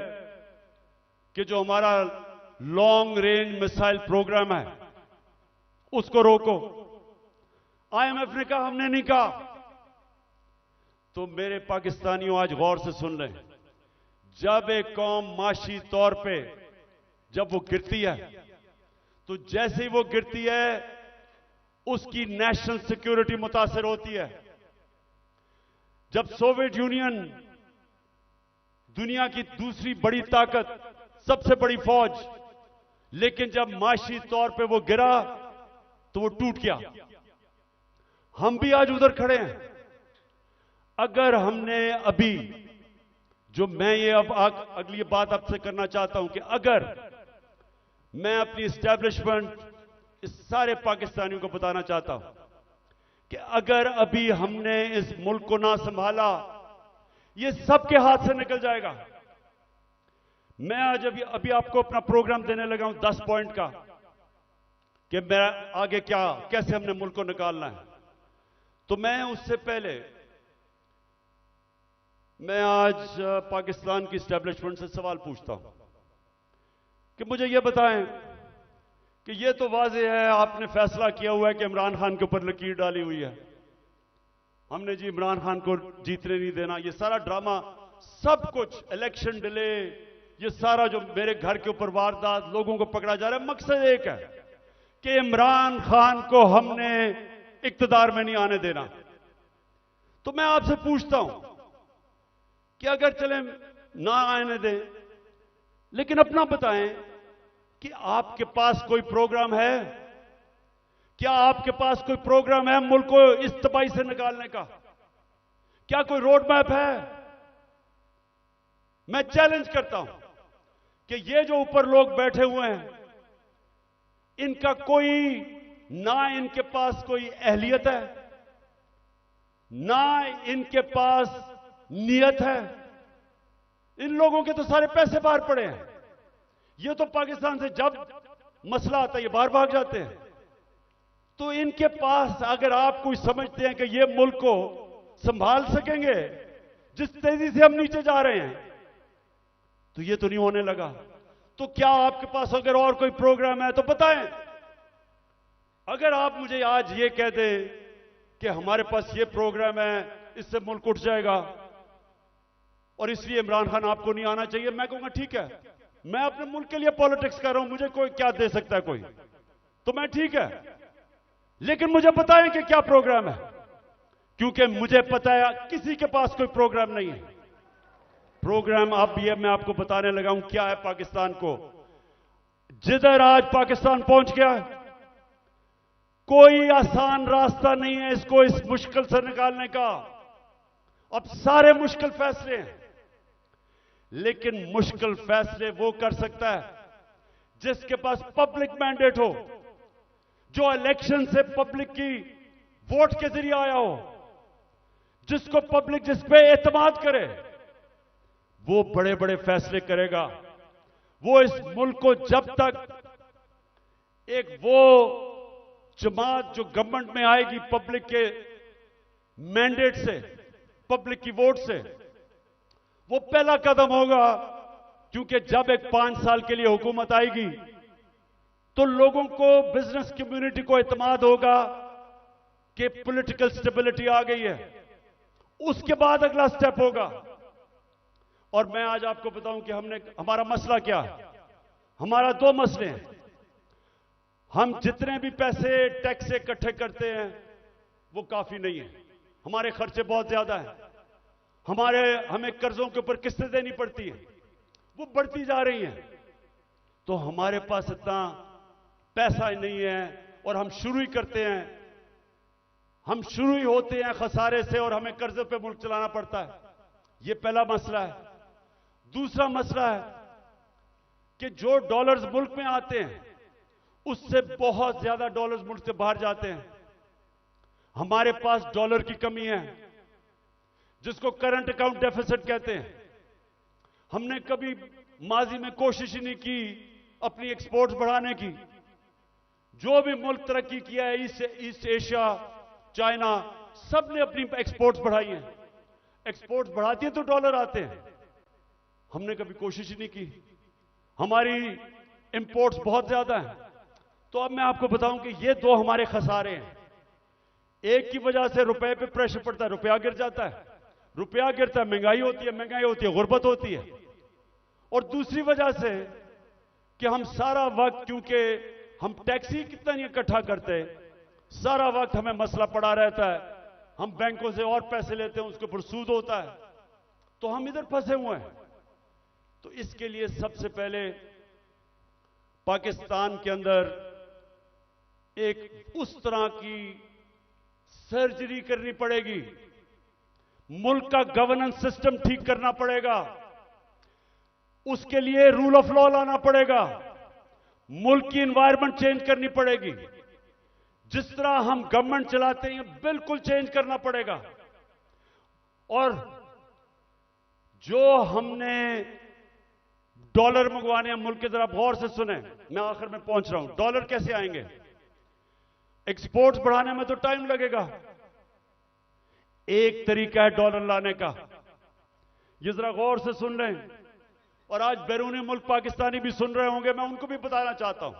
कि जो हमारा लॉन्ग रेंज मिसाइल प्रोग्राम है उसको रोको। आईएमएफ ने कहा हमने नहीं कहा। तो मेरे पाकिस्तानियों आज गौर से सुन लें, जब एक कौम माशी तौर पे जब वो गिरती है तो जैसे ही वो गिरती है उसकी नेशनल सिक्योरिटी मुतासिर होती है। जब सोवियत यूनियन दुनिया की दूसरी बड़ी ताकत, सबसे बड़ी फौज, लेकिन जब माशी तौर पे वो गिरा तो वो टूट गया। हम भी आज उधर खड़े हैं। अगर हमने अभी जो मैं ये अब अगली बात आपसे करना चाहता हूं कि अगर मैं अपनी एस्टैब्लिशमेंट इस सारे पाकिस्तानियों को बताना चाहता हूं कि अगर अभी हमने इस मुल्क को ना संभाला, ये सबके हाथ से निकल जाएगा। मैं आज अभी आपको अपना प्रोग्राम देने लगा हूं 10 पॉइंट का कि मैं आगे कैसे हमने मुल्क को निकालना है। तो मैं उससे पहले मैं आज पाकिस्तान की एस्टैब्लिशमेंट से सवाल पूछता हूं कि मुझे यह बताएं कि यह तो वाज़ेह है आपने फैसला किया हुआ है कि इमरान खान के ऊपर लकीर डाली हुई है, हमने जी इमरान खान को जीतने नहीं देना। ये सारा ड्रामा, सब कुछ, इलेक्शन डिले, ये सारा जो मेरे घर के ऊपर वारदात, लोगों को पकड़ा जा रहा है, मकसद एक है कि इमरान खान को हमने इक्तदार में नहीं आने देना। तो मैं आपसे पूछता हूं कि अगर चले ना आने दें, लेकिन अपना बताएं कि आपके पास कोई प्रोग्राम है? क्या आपके पास कोई प्रोग्राम है मुल्क को इस तबाही से निकालने का? क्या कोई रोड मैप है? मैं चैलेंज करता हूं कि ये जो ऊपर लोग बैठे हुए हैं, इनका इनके पास कोई अहलियत है, ना इनके पास नियत है। इन लोगों के तो सारे पैसे बाहर पड़े हैं। ये तो पाकिस्तान से जब मसला आता है ये बाहर भाग जाते हैं। तो इनके पास, अगर आप कोई समझते हैं कि ये मुल्क को संभाल सकेंगे जिस तेजी से हम नीचे जा रहे हैं, तो ये तो नहीं होने लगा। तो क्या आपके पास अगर और कोई प्रोग्राम है तो बताएं। अगर आप मुझे आज ये कह दें कि हमारे पास ये प्रोग्राम है, इससे मुल्क उठ जाएगा और इसलिए इमरान खान आपको नहीं आना चाहिए, मैं कहूंगा ठीक है, मैं अपने मुल्क के लिए पॉलिटिक्स कर रहा हूं, मुझे कोई क्या दे सकता है कोई, तो मैं ठीक है, लेकिन मुझे बताएं कि क्या प्रोग्राम है, क्योंकि मुझे पता है किसी के पास कोई प्रोग्राम नहीं है। प्रोग्राम अब ये मैं आपको बताने लगा हूं क्या है पाकिस्तान को। जिधर आज पाकिस्तान पहुंच गया, कोई आसान रास्ता नहीं है इसको इस मुश्किल से निकालने का। अब सारे मुश्किल फैसले हैं, लेकिन मुश्किल फैसले वो कर सकता है जिसके पास पब्लिक मैंडेट हो, जो इलेक्शन से पब्लिक की वोट के जरिए आया हो, जिसको पब्लिक जिस पे एतमाद करे, वो बड़े बड़े फैसले करेगा। वो इस मुल्क को जब तक एक वो जमात जो गवर्नमेंट में आएगी पब्लिक के मैंडेट से, पब्लिक की वोट से, वो पहला कदम होगा, क्योंकि जब एक 5 साल के लिए हुकूमत आएगी तो लोगों को, बिजनेस कम्युनिटी को एतमाद होगा कि पॉलिटिकल स्टेबिलिटी आ गई है। उसके बाद अगला स्टेप होगा। और मैं आज आपको बताऊं कि हमारा मसला क्या है। हमारा 2 मसले हैं। हम जितने भी पैसे टैक्स से इकट्ठे करते हैं वो काफी नहीं है, हमारे खर्चे बहुत ज्यादा हैं, हमें कर्जों के ऊपर किस्तें देनी पड़ती हैं, वो बढ़ती जा रही हैं। तो हमारे पास इतना पैसा नहीं है और हम शुरू ही करते हैं, हम शुरू ही होते हैं खसारे से और हमें कर्जे पे मुल्क चलाना पड़ता है। ये पहला मसला है। दूसरा मसला है कि जो डॉलर्स मुल्क में आते हैं उससे बहुत ज्यादा डॉलर्स मुल्क से बाहर जाते हैं। हमारे पास डॉलर की कमी है, जिसको करंट अकाउंट डेफिसिट कहते हैं। हमने कभी माजी में कोशिश ही नहीं की अपनी एक्सपोर्ट्स बढ़ाने की। जो भी मुल्क तरक्की किया है, ईस्ट एशिया, चाइना, सब ने अपनी एक्सपोर्ट्स बढ़ाई हैं। एक्सपोर्ट्स बढ़ाती है तो डॉलर आते हैं। हमने कभी कोशिश ही नहीं की। हमारी इंपोर्ट्स बहुत ज्यादा हैं। तो अब मैं आपको बताऊं कि ये दो हमारे खसारे हैं। एक की वजह से रुपए पे प्रेशर पड़ता है, रुपया गिर जाता है। रुपया गिरता है, महंगाई होती है, गुर्बत होती है। और दूसरी वजह से कि हम सारा वक्त, क्योंकि हम टैक्स ही कितना नहीं इकट्ठा करते, सारा वक्त हमें मसला पड़ा रहता है। हम बैंकों से और पैसे लेते हैं, उसके ऊपर सूद होता है, तो हम इधर फंसे हुए हैं। तो इसके लिए सबसे पहले पाकिस्तान के अंदर एक उस तरह की सर्जरी करनी पड़ेगी। मुल्क का गवर्नेंस सिस्टम ठीक करना पड़ेगा। उसके लिए रूल ऑफ लॉ लाना पड़ेगा। मुल्क की एनवायरनमेंट चेंज करनी पड़ेगी। जिस तरह हम गवर्नमेंट चलाते हैं बिल्कुल चेंज करना पड़ेगा। और जो हमने डॉलर मंगवाने हैं मुल्क के, जरा गौर से सुने, मैं आखिर में पहुंच रहा हूं। डॉलर कैसे आएंगे? एक्सपोर्ट्स बढ़ाने में तो टाइम लगेगा। एक तरीका है डॉलर लाने का, ये जरा गौर से सुन लें। और आज बैरूनी मुल्क पाकिस्तानी भी सुन रहे होंगे, मैं उनको भी बताना चाहता हूं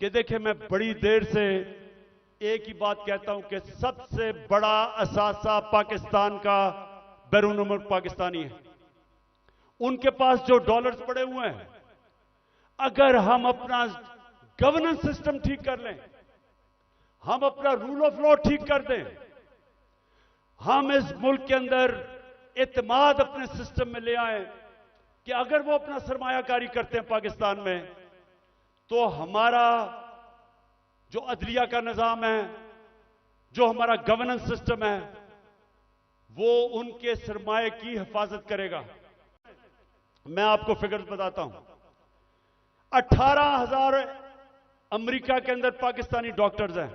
कि देखिए, मैं बड़ी देर से एक ही बात कहता हूं कि सबसे बड़ा असासा पाकिस्तान का बैरूनी मुल्क पाकिस्तानी है। उनके पास जो डॉलर्स पड़े हुए हैं, अगर हम अपना गवर्नेंस सिस्टम ठीक कर लें, हम अपना रूल ऑफ लॉ ठीक कर दें, हम इस मुल्क के अंदर एतमाद अपने सिस्टम में ले आए कि अगर वो अपना सरमायाकारी करते हैं पाकिस्तान में, तो हमारा जो अदलिया का निजाम है, जो हमारा गवर्नेंस सिस्टम है, वो उनके सरमाए की हिफाजत करेगा। मैं आपको फिगर्स बताता हूं। 18,000 अमेरिका के अंदर पाकिस्तानी डॉक्टर्स हैं।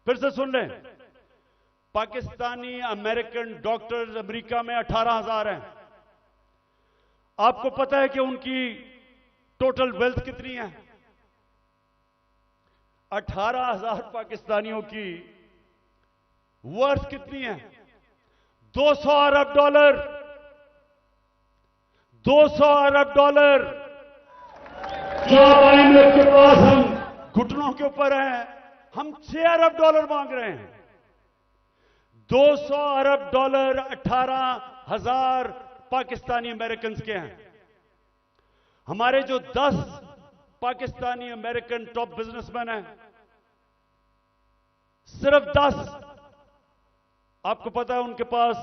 फिर से सुन लें, पाकिस्तानी अमेरिकन डॉक्टर्स अमेरिका में 18,000 हैं। आपको पता है कि उनकी टोटल वेल्थ कितनी है? 18,000 पाकिस्तानियों की वर्थ कितनी है? 200 अरब डॉलर। 200 अरब डॉलर जो IMF के पास हम घुटनों के ऊपर हैं, हम 6 अरब डॉलर मांग रहे हैं। 200 अरब डॉलर 18,000 पाकिस्तानी अमेरिकन के हैं। हमारे जो 10 पाकिस्तानी अमेरिकन टॉप बिजनेसमैन हैं, सिर्फ 10, आपको पता है उनके पास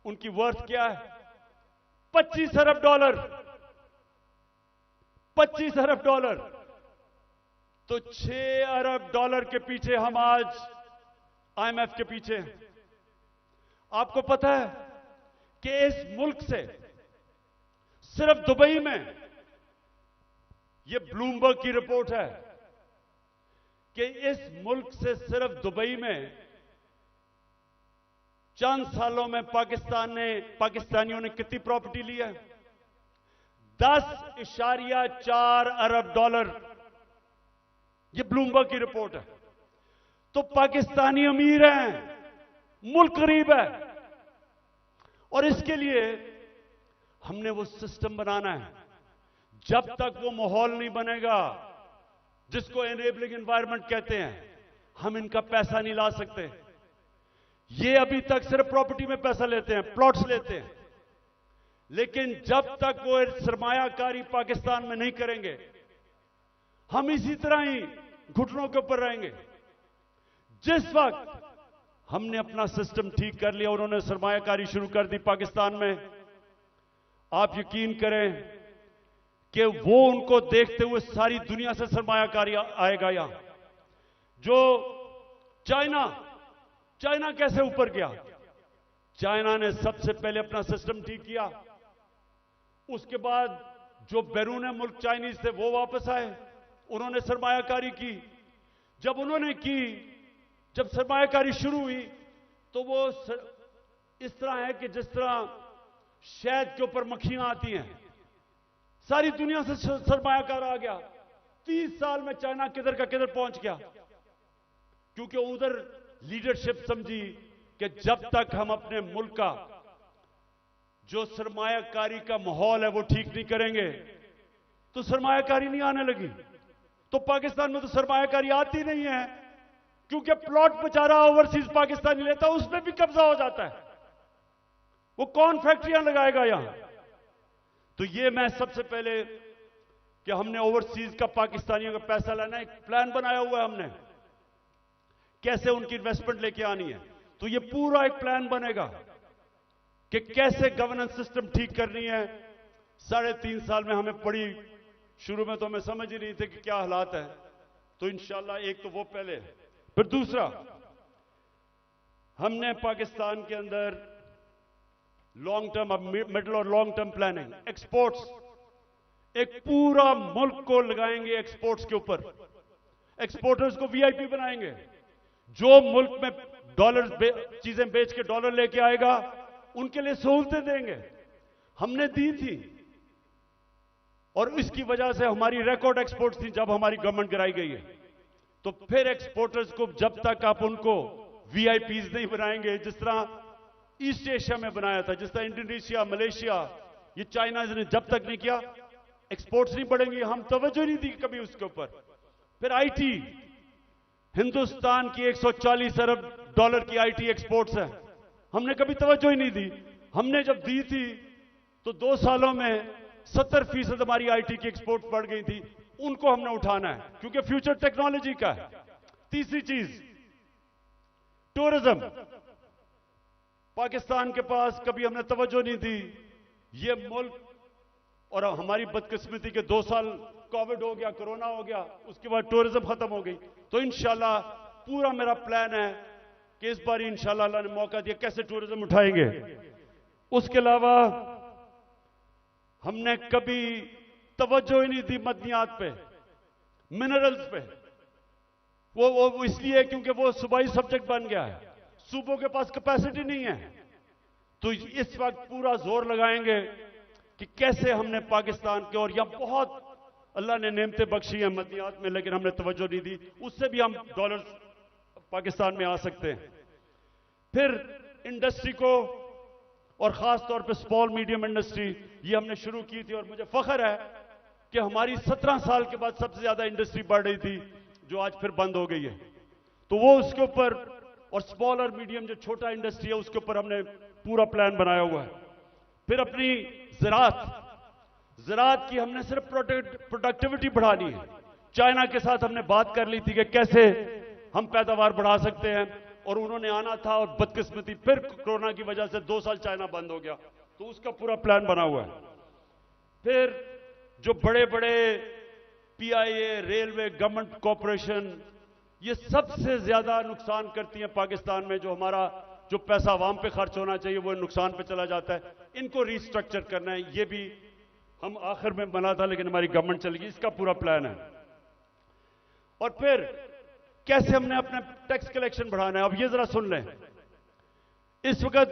उनकी वर्थ क्या है? 25 अरब डॉलर। 25 अरब डॉलर। तो 6 अरब डॉलर के पीछे हम आज IMF के पीछे हैं। आपको पता है कि इस मुल्क से सिर्फ दुबई में, यह ब्लूमबर्ग की रिपोर्ट है कि इस मुल्क से सिर्फ दुबई में चंद सालों में पाकिस्तानियों ने कितनी प्रॉपर्टी ली है? 10.4 अरब डॉलर। यह ब्लूमबर्ग की रिपोर्ट है। तो पाकिस्तानी अमीर हैं, मुल्क गरीब है। और इसके लिए हमने वो सिस्टम बनाना है। जब तक वो माहौल नहीं बनेगा, जिसको एनेबलिंग एनवायरनमेंट कहते हैं, हम इनका पैसा नहीं ला सकते। ये अभी तक सिर्फ प्रॉपर्टी में पैसा लेते हैं, प्लॉट्स लेते हैं, लेकिन जब तक वो सरमायाकारी पाकिस्तान में नहीं करेंगे, हम इसी तरह ही घुटनों के ऊपर रहेंगे। जिस वक्त हमने अपना सिस्टम ठीक कर लिया, उन्होंने सरमायाकारी शुरू कर दी पाकिस्तान में, आप यकीन करें कि वो उनको देखते हुए सारी दुनिया से सरमायाकारी आएगा। यहां जो चाइना कैसे ऊपर गया? चाइना ने सबसे पहले अपना सिस्टम ठीक किया। उसके बाद जो बैरून मुल्क चाइनीज थे वो वापस आए, उन्होंने सरमायाकारी की। जब उन्होंने की जब सरमायाकारी शुरू हुई तो वो इस तरह है कि जिस तरह शहद के ऊपर मक्खियां आती हैं, सारी दुनिया से सरमायाकार आ गया। 30 साल में चाइना किधर का किधर पहुंच गया, क्योंकि उधर लीडरशिप समझी कि जब तक हम अपने मुल्क का जो सरमायाकारी का माहौल है वो ठीक नहीं करेंगे तो सरमायाकारी नहीं आने लगी। तो पाकिस्तान में तो सरमायाकारी आती नहीं है, क्योंकि प्लॉट बेचारा ओवरसीज पाकिस्तानी लेता है, उसमें भी कब्जा हो जाता है। वो कौन फैक्ट्रियां लगाएगा यहां? तो ये मैं सबसे पहले कि हमने ओवरसीज का पाकिस्तानियों का पैसा लाना, एक प्लान बनाया हुआ है हमने, कैसे उनकी इन्वेस्टमेंट लेके आनी है। तो ये पूरा एक प्लान बनेगा कि कैसे गवर्नेंस सिस्टम ठीक करनी है। 3.5 साल में हमें पड़ी, शुरू में तो हमें समझ ही नहीं थे कि क्या हालात है। तो इंशाल्लाह एक तो वो पहले, फिर दूसरा हमने पाकिस्तान के अंदर लॉन्ग टर्म, अब मिडिल और लॉन्ग टर्म प्लानिंग, एक्सपोर्ट्स, एक पूरा मुल्क को लगाएंगे एक्सपोर्ट्स के ऊपर। एक्सपोर्टर्स को वीआईपी बनाएंगे। जो मुल्क में डॉलर चीजें बेच के डॉलर लेके आएगा उनके लिए सहूलतें देंगे। हमने दी थी और इसकी वजह से हमारी रिकॉर्ड एक्सपोर्ट्स थी जब हमारी गवर्नमेंट गिराई गई है। तो फिर एक्सपोर्टर्स को जब तक आप उनको वीआईपीज नहीं बनाएंगे, जिस तरह ईस्ट एशिया में बनाया था, जिस तरह इंडोनेशिया, मलेशिया, ये चाइना ने जब तक नहीं किया, एक्सपोर्ट्स नहीं बढ़ेंगी। हम तवज्जो नहीं दी कभी उसके ऊपर। फिर आईटी, हिंदुस्तान की 140 अरब डॉलर की आईटी एक्सपोर्ट्स है, हमने कभी तवज्जो ही नहीं दी। हमने जब दी थी तो 2 सालों में 70% हमारी आईटी की एक्सपोर्ट बढ़ गई थी। उनको हमने उठाना है क्योंकि फ्यूचर टेक्नोलॉजी का है। तीसरी चीज टूरिज्म, पाकिस्तान के पास कभी हमने तवज्जो नहीं दी। ये मुल्क, और हमारी बदकिस्मती के 2 साल कोविड हो गया, कोरोना हो गया, उसके बाद टूरिज्म खत्म हो गई। तो इंशाल्लाह पूरा मेरा प्लान है कि इस बार इंशाल्लाह अल्लाह ने मौका दिया, कैसे टूरिज्म उठाएंगे। उसके अलावा हमने कभी तवज्जो ही नहीं दी मदनियात पे, मिनरल्स पे। वो इसलिए क्योंकि वो सूबाई सब्जेक्ट बन गया है, सूबों के पास कैपेसिटी नहीं है। तो इस वक्त पूरा जोर लगाएंगे कि कैसे हमने पाकिस्तान के, और यहां बहुत अल्लाह ने नेमतें बख्शी हैं मदनियात में, लेकिन हमने तवज्जो नहीं दी, उससे भी हम डॉलर पाकिस्तान में आ सकते हैं। फिर इंडस्ट्री को, और खास तौर पे स्मॉल मीडियम इंडस्ट्री, ये हमने शुरू की थी और मुझे फख्र है कि हमारी 17 साल के बाद सबसे ज्यादा इंडस्ट्री बढ़ रही थी, जो आज फिर बंद हो गई है। तो वो उसके ऊपर, और स्मॉल और मीडियम जो छोटा इंडस्ट्री है उसके ऊपर हमने पूरा प्लान बनाया हुआ है। फिर अपनी ज़राअत की हमने सिर्फ प्रोडक्टिविटी बढ़ानी है। चाइना के साथ हमने बात कर ली थी कि कैसे हम पैदावार बढ़ा सकते हैं, और उन्होंने आना था, और बदकिस्मती फिर कोरोना की वजह से 2 साल चाइना बंद हो गया, तो उसका पूरा प्लान बना हुआ है। फिर जो बड़े बड़े पीआईए, रेलवे, गवर्नमेंट कॉरपोरेशन, ये सबसे ज्यादा नुकसान करती हैं पाकिस्तान में। जो हमारा जो पैसा आवाम पे खर्च होना चाहिए वो नुकसान पे चला जाता है। इनको रिस्ट्रक्चर करना है, ये भी हम आखिर में बना था, लेकिन हमारी गवर्नमेंट चली गई। इसका पूरा प्लान है। और फिर कैसे हमने अपना टैक्स कलेक्शन बढ़ाना है। अब ये जरा सुन लें, इस वक्त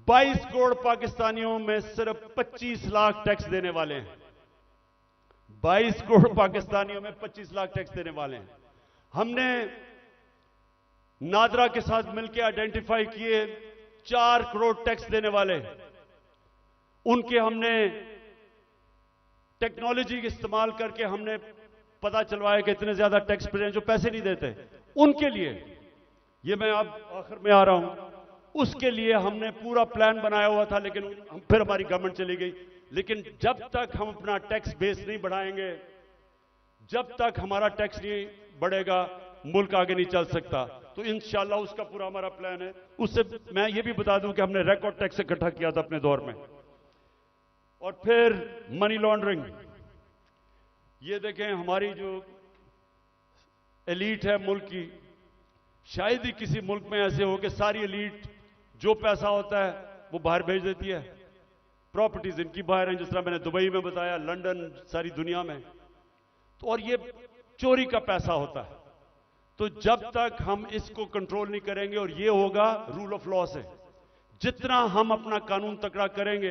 22 करोड़ पाकिस्तानियों में सिर्फ 25 लाख टैक्स देने वाले हैं। 22 करोड़ पाकिस्तानियों में 25 लाख टैक्स देने वाले हैं। हमने नादरा के साथ मिलकर आइडेंटिफाई किए 4 करोड़ टैक्स देने वाले, उनके हमने टेक्नोलॉजी का इस्तेमाल करके हमने पता चलवाया कि इतने ज्यादा टैक्स पेयर जो पैसे नहीं देते, उनके लिए, ये मैं अब आखिर में आ रहा हूं, उसके लिए हमने पूरा प्लान बनाया हुआ था, लेकिन फिर हमारी गवर्नमेंट चली गई। लेकिन जब तक हम अपना टैक्स बेस नहीं बढ़ाएंगे, जब तक हमारा टैक्स नहीं बढ़ेगा, मुल्क आगे नहीं चल सकता। तो इंशाल्लाह उसका पूरा हमारा प्लान है। उससे मैं ये भी बता दूं कि हमने रिकॉर्ड टैक्स इकट्ठा किया था अपने दौर में। और फिर मनी लॉन्ड्रिंग, ये देखें हमारी जो एलीट है मुल्क की, शायद ही किसी मुल्क में ऐसे हो कि सारी एलीट जो पैसा होता है वो बाहर भेज देती है। प्रॉपर्टीज इनकी बाहर हैं, जिस तरह मैंने दुबई में बताया, लंदन, सारी दुनिया में। तो और ये चोरी का पैसा होता है। तो जब तक हम इसको कंट्रोल नहीं करेंगे, और ये होगा रूल ऑफ लॉ से, जितना हम अपना कानून तकड़ा करेंगे,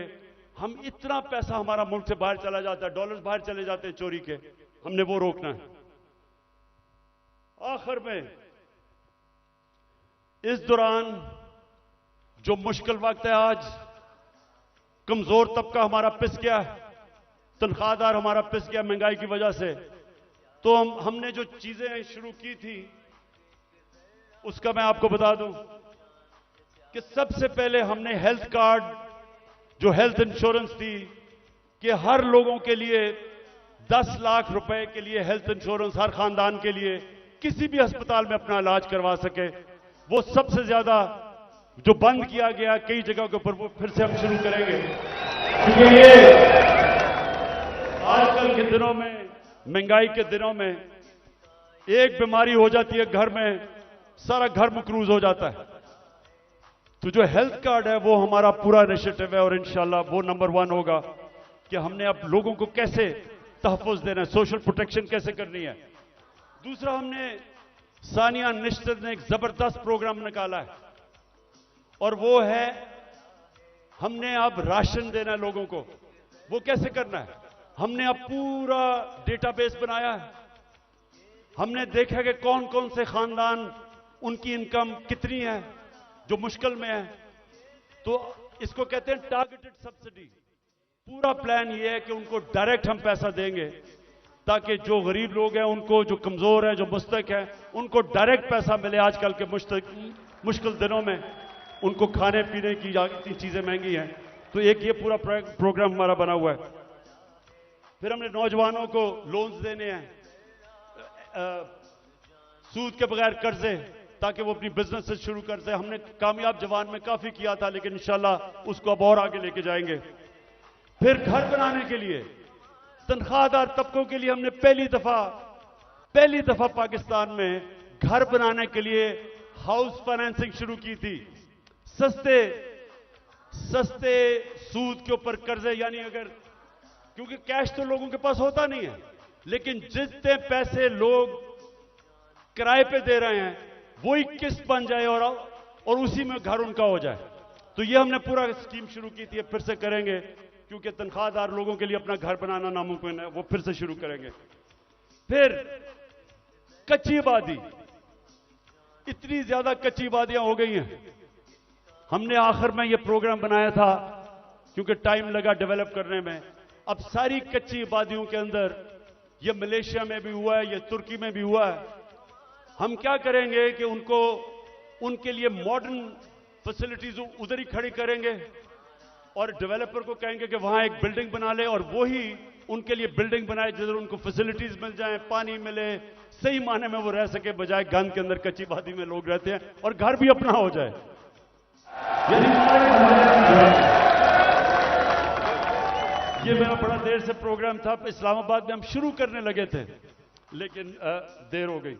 हम इतना पैसा हमारा मुल्क से बाहर चला जाता है, डॉलर्स बाहर चले जाते हैं चोरी के, हमने वो रोकना है। आखिर में इस दौरान जो मुश्किल वक्त है, आज कमजोर तबका हमारा पिस गया, तनख्वाहदार हमारा पिस गया महंगाई की वजह से, तो हमने जो चीजें शुरू की थी उसका मैं आपको बता दूं कि सबसे पहले हमने हेल्थ कार्ड, जो हेल्थ इंश्योरेंस थी कि हर लोगों के लिए 10 लाख रुपए के लिए हेल्थ इंश्योरेंस हर खानदान के लिए किसी भी अस्पताल में अपना इलाज करवा सके, वो सबसे ज्यादा जो बंद किया गया कई जगहों के ऊपर, वो फिर से हम शुरू करेंगे। क्योंकि ये आजकल के दिनों में, महंगाई के दिनों में, एक बीमारी हो जाती है घर में, सारा घर मकरूज हो जाता है। तो जो हेल्थ कार्ड है वो हमारा पूरा इनिशिएटिव है, और इंशाल्लाह वो नंबर 1 होगा कि हमने अब लोगों को कैसे तहफ़्फ़ुज़ देना है, सोशल प्रोटेक्शन कैसे करनी है। दूसरा, हमने सानिया निश्चित ने एक जबरदस्त प्रोग्राम निकाला है, और वो है हमने अब राशन देना है लोगों को। वो कैसे करना है? हमने अब पूरा डेटाबेस बनाया है, हमने देखा कि कौन कौन से खानदान, उनकी इनकम कितनी है जो मुश्किल में है, तो इसको कहते हैं टारगेटेड सब्सिडी। पूरा प्लान ये है कि उनको डायरेक्ट हम पैसा देंगे, ताकि जो गरीब लोग हैं, उनको, जो कमजोर हैं, जो मुस्तक हैं, उनको डायरेक्ट पैसा मिले। आजकल के मुश्किल दिनों में उनको खाने पीने की इतनी चीजें महंगी हैं, तो एक ये पूरा प्रोग्राम हमारा बना हुआ है। फिर हमने नौजवानों को लोन्स देने हैं, सूद के बगैर कर्जे, ताकि वो अपनी बिजनेस से शुरू कर दे। हमने कामयाब जवान में काफी किया था, लेकिन इंशाल्लाह उसको अब और आगे लेके जाएंगे। फिर घर बनाने के लिए, तनख्वाहदार तबकों के लिए हमने पहली दफा पाकिस्तान में घर बनाने के लिए हाउस फाइनेंसिंग शुरू की थी। सस्ते सूद के ऊपर कर्जे, यानी अगर, क्योंकि कैश तो लोगों के पास होता नहीं है, लेकिन जितने पैसे लोग किराए पे दे रहे हैं वही किस्त बन जाए और उसी में घर उनका हो जाए। तो ये हमने पूरा स्कीम शुरू की थी, फिर से करेंगे, क्योंकि तनख्वाहदार लोगों के लिए अपना घर बनाना नामुमकिन है, वो फिर से शुरू करेंगे। फिर कच्ची आबादी, इतनी ज्यादा कच्ची आबादियां हो गई हैं, हमने आखिर में ये प्रोग्राम बनाया था क्योंकि टाइम लगा डेवलप करने में। अब सारी कच्ची आबादियों के अंदर, ये मलेशिया में भी हुआ है, ये तुर्की में भी हुआ है, हम क्या करेंगे कि उनको, उनके लिए मॉडर्न फैसिलिटीज उधर ही खड़ी करेंगे, और डेवलपर को कहेंगे कि वहां एक बिल्डिंग बना ले, और वो ही उनके लिए बिल्डिंग बनाए जिधर उनको फैसिलिटीज मिल जाए, पानी मिले, सही माने में वो रह सके, बजाय गंद के अंदर कच्ची आबादी में लोग रहते हैं, और घर भी अपना हो जाए। ये मेरा बड़ा देर से प्रोग्राम था, इस्लामाबाद में हम शुरू करने लगे थे, लेकिन देर हो गई।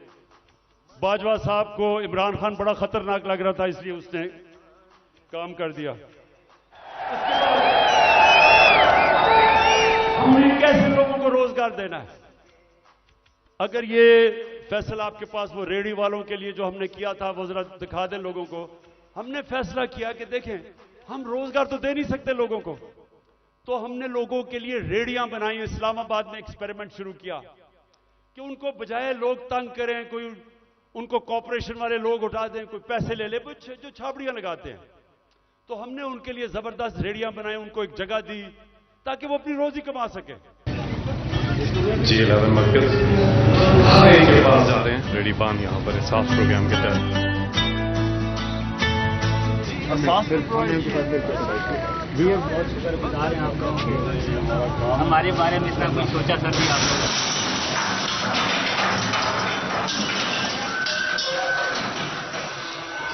बाजवा साहब को इमरान खान बड़ा खतरनाक लग रहा था, इसलिए उसने काम कर दिया। हमने कैसे लोगों को रोजगार देना है? अगर ये फैसला आपके पास, वो रेहड़ी वालों के लिए जो हमने किया था, वो जरा दिखा दें लोगों को। हमने फैसला किया कि देखें, हम रोजगार तो दे नहीं सकते लोगों को, तो हमने लोगों के लिए रेहड़ियां बनाई। इस्लामाबाद में एक्सपेरिमेंट शुरू किया कि उनको बजाय लोग तंग करें, कोई उनको कॉर्पोरेशन वाले लोग उठा दें, कोई पैसे ले ले, जो छाबड़ियां लगाते हैं, तो हमने उनके लिए जबरदस्त रेहड़ियां बनाई, उनको एक जगह दी ताकि वो अपनी रोजी कमा सके। G11 मरकज के पास जा रहे हैं, रेडी बान यहाँ पर साफ प्रोग्राम के तहत। जी बहुत शुक्रगुजार हैं आप लोगों के, हमारे बारे में इतना कुछ सोचा सर भी आप लोगों।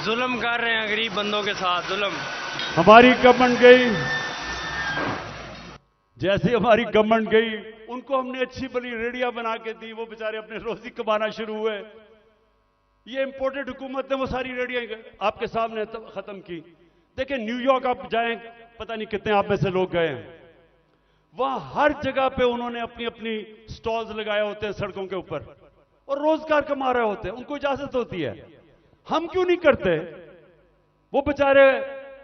जुल्म कर रहे हैं गरीब बंदों के साथ, जुल्म। हमारी गवर्नमेंट गई, जैसे हमारी गवर्नमेंट गई, उनको हमने अच्छी बड़ी रेडियां बना के दी, वो बेचारे अपने रोजी कमाना शुरू हुए। ये इंपोर्टेड हुकूमत ने वो सारी रेडियां आपके सामने खत्म की। देखिए, न्यूयॉर्क आप जाएं, पता नहीं कितने आप में से लोग गए हैं, वहां हर जगह पे उन्होंने अपनी अपनी स्टॉल्स लगाए होते हैं सड़कों के ऊपर, और रोजगार कमा रहे होते हैं, उनको इजाजत होती है। हम क्यों नहीं करते? वो बेचारे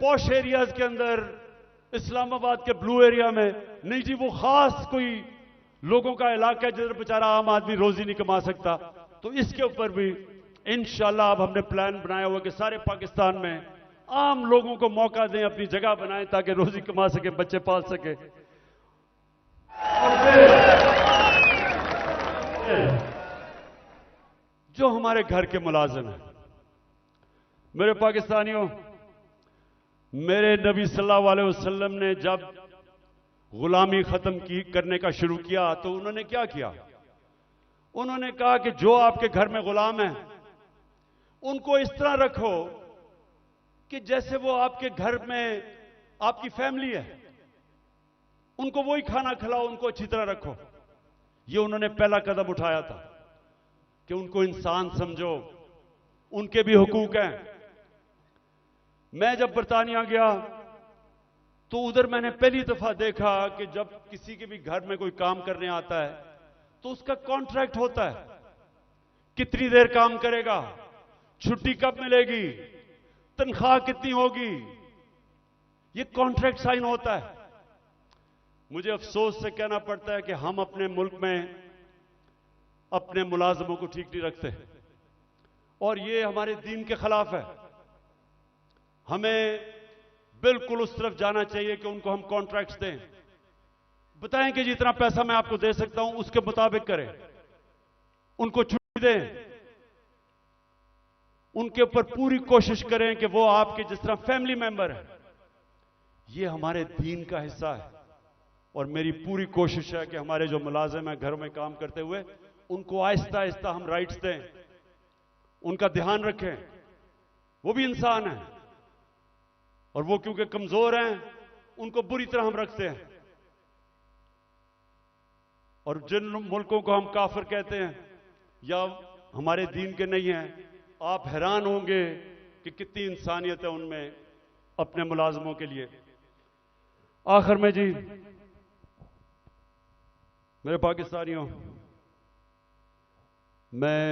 पॉश एरियाज के अंदर, इस्लामाबाद के ब्लू एरिया में नहीं जी, वो खास कोई लोगों का इलाका है जिधर बेचारा आम आदमी रोजी नहीं कमा सकता। तो इसके ऊपर भी इंशाल्लाह अब हमने प्लान बनाया हुआ कि सारे पाकिस्तान में आम लोगों को मौका दें, अपनी जगह बनाएं ताकि रोजी कमा सके, बच्चे पाल सके। जो हमारे घर के मुलाजिम हैं, मेरे पाकिस्तानियों, मेरे नबी सल्लल्लाहु अलैहि वसल्लम ने जब गुलामी खत्म करने का शुरू किया तो उन्होंने क्या किया? उन्होंने कहा कि जो आपके घर में गुलाम हैं उनको इस तरह रखो कि जैसे वो आपके घर में आपकी फैमिली है, उनको वही खाना खिलाओ, उनको अच्छी तरह रखो। ये उन्होंने पहला कदम उठाया था कि उनको इंसान समझो, उनके भी हुकूक हैं। मैं जब बरतानिया गया तो उधर मैंने पहली दफा देखा कि जब किसी के भी घर में कोई काम करने आता है तो उसका कॉन्ट्रैक्ट होता है, कितनी देर काम करेगा, छुट्टी कब मिलेगी, तनख्वाह कितनी होगी, ये कॉन्ट्रैक्ट साइन होता है। मुझे अफसोस से कहना पड़ता है कि हम अपने मुल्क में अपने मुलाजमों को ठीक नहीं रखते और ये हमारे दीन के खिलाफ है। हमें बिल्कुल उस तरफ जाना चाहिए कि उनको हम कॉन्ट्रैक्ट्स दें, बताएं कि जितना पैसा मैं आपको दे सकता हूं उसके मुताबिक करें, उनको छुट्टी दें, उनके ऊपर पूरी कोशिश करें कि वो आपके जिस तरह फैमिली मेंबर है। ये हमारे दीन का हिस्सा है और मेरी पूरी कोशिश है कि हमारे जो मुलाजिम हैं घरों में काम करते हुए उनको आहिस्ता आहिस्ता हम राइट्स दें, उनका ध्यान रखें। वो भी इंसान है और वो क्योंकि कमजोर हैं उनको बुरी तरह हम रखते हैं। और जिन मुल्कों को हम काफिर कहते हैं या हमारे दीन के नहीं हैं, आप हैरान होंगे कि कितनी इंसानियत है उनमें अपने मुलाजमों के लिए। आखिर में जी मेरे पाकिस्तानियों, मैं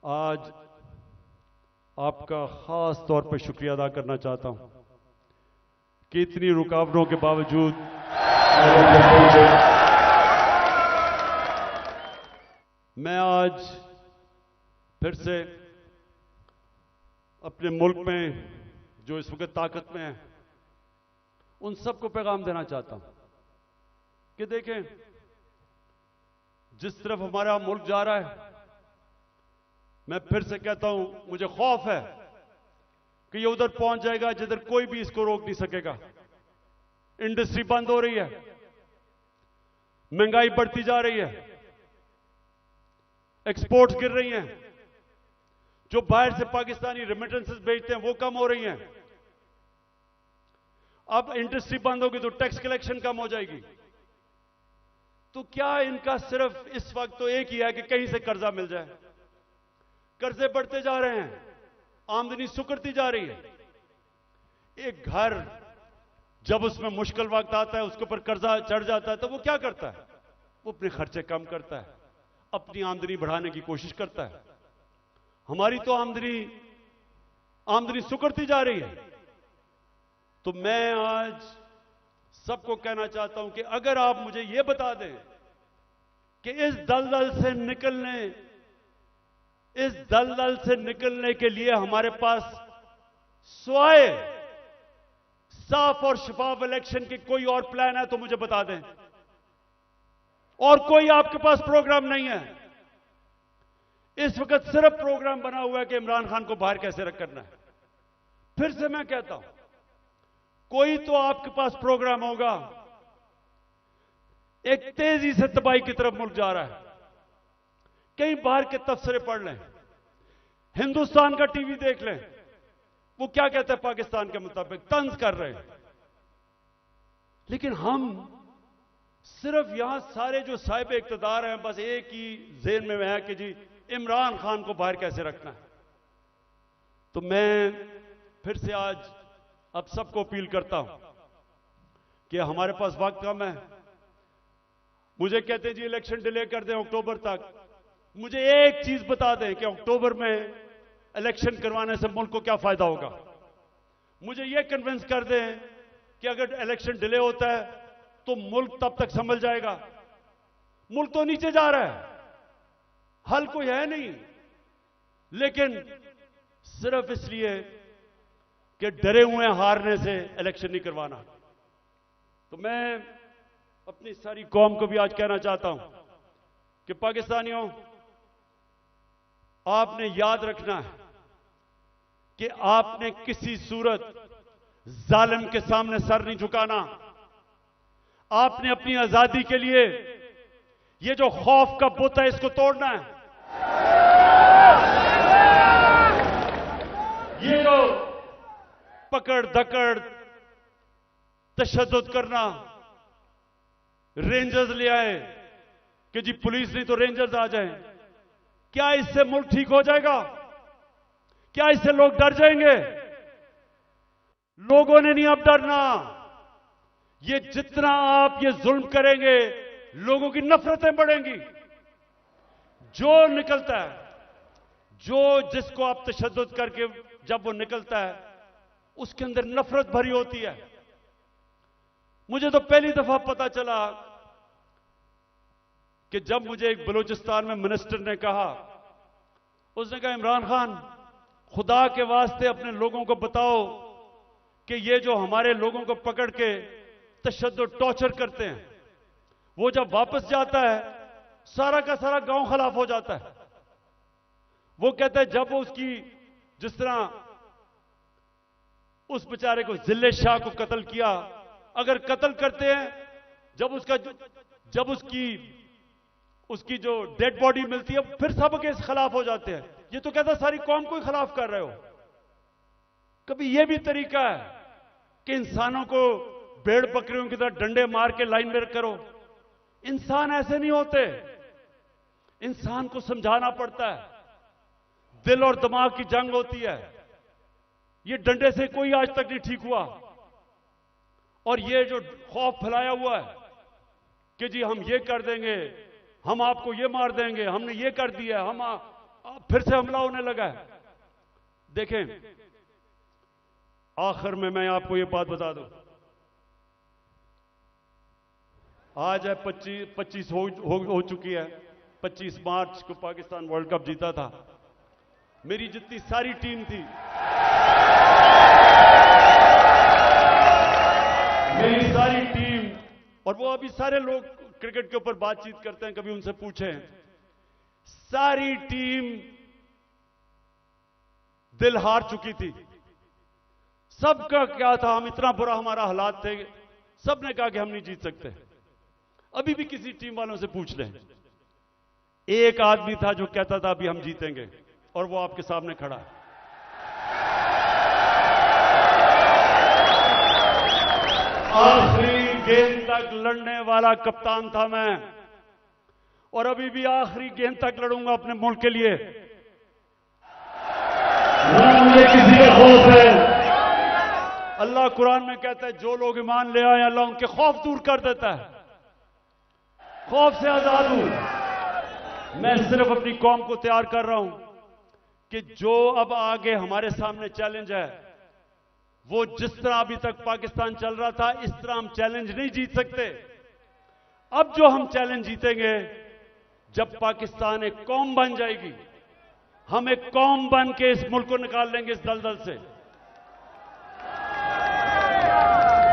आज आपका खास तौर पर शुक्रिया अदा करना चाहता हूं कि इतनी रुकावटों के बावजूद मैं आज फिर से अपने मुल्क में जो इस वक्त ताकत में है उन सबको पैगाम देना चाहता हूं कि देखें, जिस तरफ हमारा मुल्क जा रहा है, मैं फिर से कहता हूं, मुझे खौफ है कि ये उधर पहुंच जाएगा जिधर कोई भी इसको रोक नहीं सकेगा। इंडस्ट्री बंद हो रही है, महंगाई बढ़ती जा रही है, एक्सपोर्ट्स गिर रही हैं, जो बाहर से पाकिस्तानी रेमिटेंसेस भेजते हैं वो कम हो रही हैं। अब इंडस्ट्री बंद होगी तो टैक्स कलेक्शन कम हो जाएगी। तो क्या इनका सिर्फ इस वक्त तो एक ही है कि कहीं से कर्जा मिल जाए। कर्जे बढ़ते जा रहे हैं, आमदनी सुकड़ती जा रही है। एक घर जब उसमें मुश्किल वक्त आता है, उसके ऊपर कर्जा चढ़ जाता है, तो वो क्या करता है? वो अपने खर्चे कम करता है, अपनी आमदनी बढ़ाने की कोशिश करता है। हमारी तो आमदनी सुकड़ती जा रही है। तो मैं आज सबको कहना चाहता हूं कि अगर आप मुझे यह बता दें कि इस दलदल से निकलने के लिए हमारे पास स्वाए साफ और शफाफ इलेक्शन की कोई और प्लान है तो मुझे बता दें। और कोई आपके पास प्रोग्राम नहीं है। इस वक्त सिर्फ प्रोग्राम बना हुआ है कि इमरान खान को बाहर कैसे करना है। फिर से मैं कहता हूं, कोई तो आपके पास प्रोग्राम होगा। एक तेजी से तबाही की तरफ मुल्क जा रहा है। कहीं बाहर के तबसरे पढ़ लें, हिंदुस्तान का टीवी देख लें, वो क्या कहते हैं पाकिस्तान के मुताबिक, तंज कर रहे हैं। लेकिन हम सिर्फ यहां सारे जो साहिब इक्तदार हैं, बस एक ही ज़हन में है कि जी इमरान खान को बाहर कैसे रखना है। तो मैं फिर से आज अब सबको अपील करता हूं कि हमारे पास वक्त कम है। मुझे कहते हैं जी इलेक्शन डिले कर दें अक्टूबर तक। मुझे एक चीज बता दें कि अक्टूबर में इलेक्शन करवाने से मुल्क को क्या फायदा होगा। मुझे यह कन्विंस कर दें कि अगर इलेक्शन डिले होता है तो मुल्क तब तक संभल जाएगा। मुल्क तो नीचे जा रहा है, हल कोई है नहीं, लेकिन सिर्फ इसलिए कि डरे हुए हैं हारने से इलेक्शन नहीं करवाना। तो मैं अपनी सारी कौम को भी आज कहना चाहता हूं कि पाकिस्तानियों, आपने याद रखना है कि आपने किसी सूरत जालिम के सामने सर नहीं झुकाना। आपने अपनी आजादी के लिए ये जो खौफ का बुत है इसको तोड़ना है। ये जो पकड़ धकड़ तशद्दुद करना, रेंजर्स ले आए कि जी पुलिस नहीं तो रेंजर्स आ जाएं, क्या इससे मुल्क ठीक हो जाएगा? क्या इससे लोग डर जाएंगे? लोगों ने नहीं अब डरना। ये जितना आप ये जुल्म करेंगे लोगों की नफरतें बढ़ेंगी। जो निकलता है, जिसको आप तशद्दुद करके जब वो निकलता है उसके अंदर नफरत भरी होती है। मुझे तो पहली दफा पता चला कि जब मुझे एक बलूचिस्तान में मिनिस्टर ने कहा, उसने कहा इमरान खान खुदा के वास्ते अपने लोगों को बताओ कि ये जो हमारे लोगों को पकड़ के तशद्दुद टॉर्चर करते हैं, वो जब वापस जाता है सारा का सारा गांव खिलाफ हो जाता है। वो कहता है जब वो उसकी जिस तरह उस बेचारे को जिले शाह को कत्ल किया, अगर कत्ल करते हैं जब उसकी जो डेड बॉडी मिलती है फिर सब के खिलाफ हो जाते हैं। ये तो कहता सारी कौम को ही खिलाफ कर रहे हो। कभी यह भी तरीका है कि इंसानों को भेड़ बकरियों की तरह डंडे मार के लाइन में करो? इंसान ऐसे नहीं होते। इंसान को समझाना पड़ता है, दिल और दिमाग की जंग होती है। ये डंडे से कोई आज तक नहीं ठीक हुआ। और ये जो खौफ फैलाया हुआ है कि जी हम ये कर देंगे, हम आपको ये मार देंगे, हमने ये कर दिया, फिर से हमला होने लगा है। देखें, आखिर में मैं आपको ये बात बता दूं, आज है 25 हो चुकी है। 25 मार्च को पाकिस्तान वर्ल्ड कप जीता था। मेरी जितनी सारी टीम थी, मेरी सारी टीम, और वो अभी सारे लोग क्रिकेट के ऊपर बातचीत करते हैं, कभी उनसे पूछें, सारी टीम दिल हार चुकी थी। सबका क्या था, हम इतना बुरा हमारा हालात थे, सबने कहा कि हम नहीं जीत सकते। अभी भी किसी टीम वालों से पूछ लें, एक आदमी था जो कहता था अभी हम जीतेंगे, और वो आपके सामने खड़ा है। आखिरी गेंद तक लड़ने वाला कप्तान था मैं, और अभी भी आखिरी गेंद तक लड़ूंगा अपने मुल्क के लिए। मुझे किसी का खौफ है। अल्लाह कुरान में कहता है जो लोग ईमान ले आए अल्लाह उनके खौफ दूर कर देता है, खौफ से आजाद हूं। मैं सिर्फ अपनी कौम को तैयार कर रहा हूं कि जो अब आगे हमारे सामने चैलेंज है, वो जिस तरह अभी तक पाकिस्तान चल रहा था इस तरह हम चैलेंज नहीं जीत सकते। अब जो हम चैलेंज जीतेंगे जब पाकिस्तान एक कौम बन जाएगी, हम एक कौम बन के इस मुल्क को निकाल लेंगे इस दलदल से।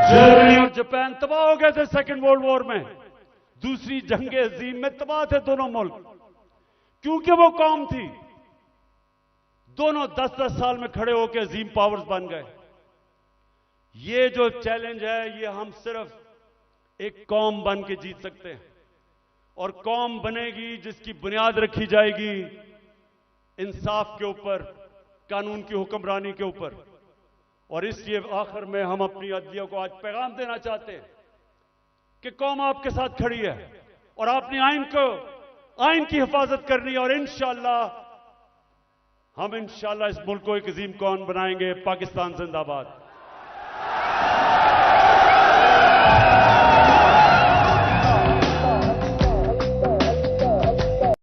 जर्मनी और जापान तबाह हो गए थे सेकेंड वर्ल्ड वॉर में, दूसरी जंग अजीम में तबाह थे दोनों मुल्क, क्योंकि वो कौम थी। दोनों 10-10 साल में खड़े होकर अजीम पावर्स बन गए। ये जो चैलेंज है ये हम सिर्फ एक कौम बन के जीत सकते हैं, और कौम बनेगी जिसकी बुनियाद रखी जाएगी इंसाफ के ऊपर, कानून की हुक्मरानी के ऊपर। और इसलिए आखिर में हम अपनी अदलिया को आज पैगाम देना चाहते हैं कि कौम आपके साथ खड़ी है, और आपने आइन की हिफाजत करनी है, और इंशाअल्लाह हम इस मुल्क को एक अजीम कौम बनाएंगे। पाकिस्तान जिंदाबाद।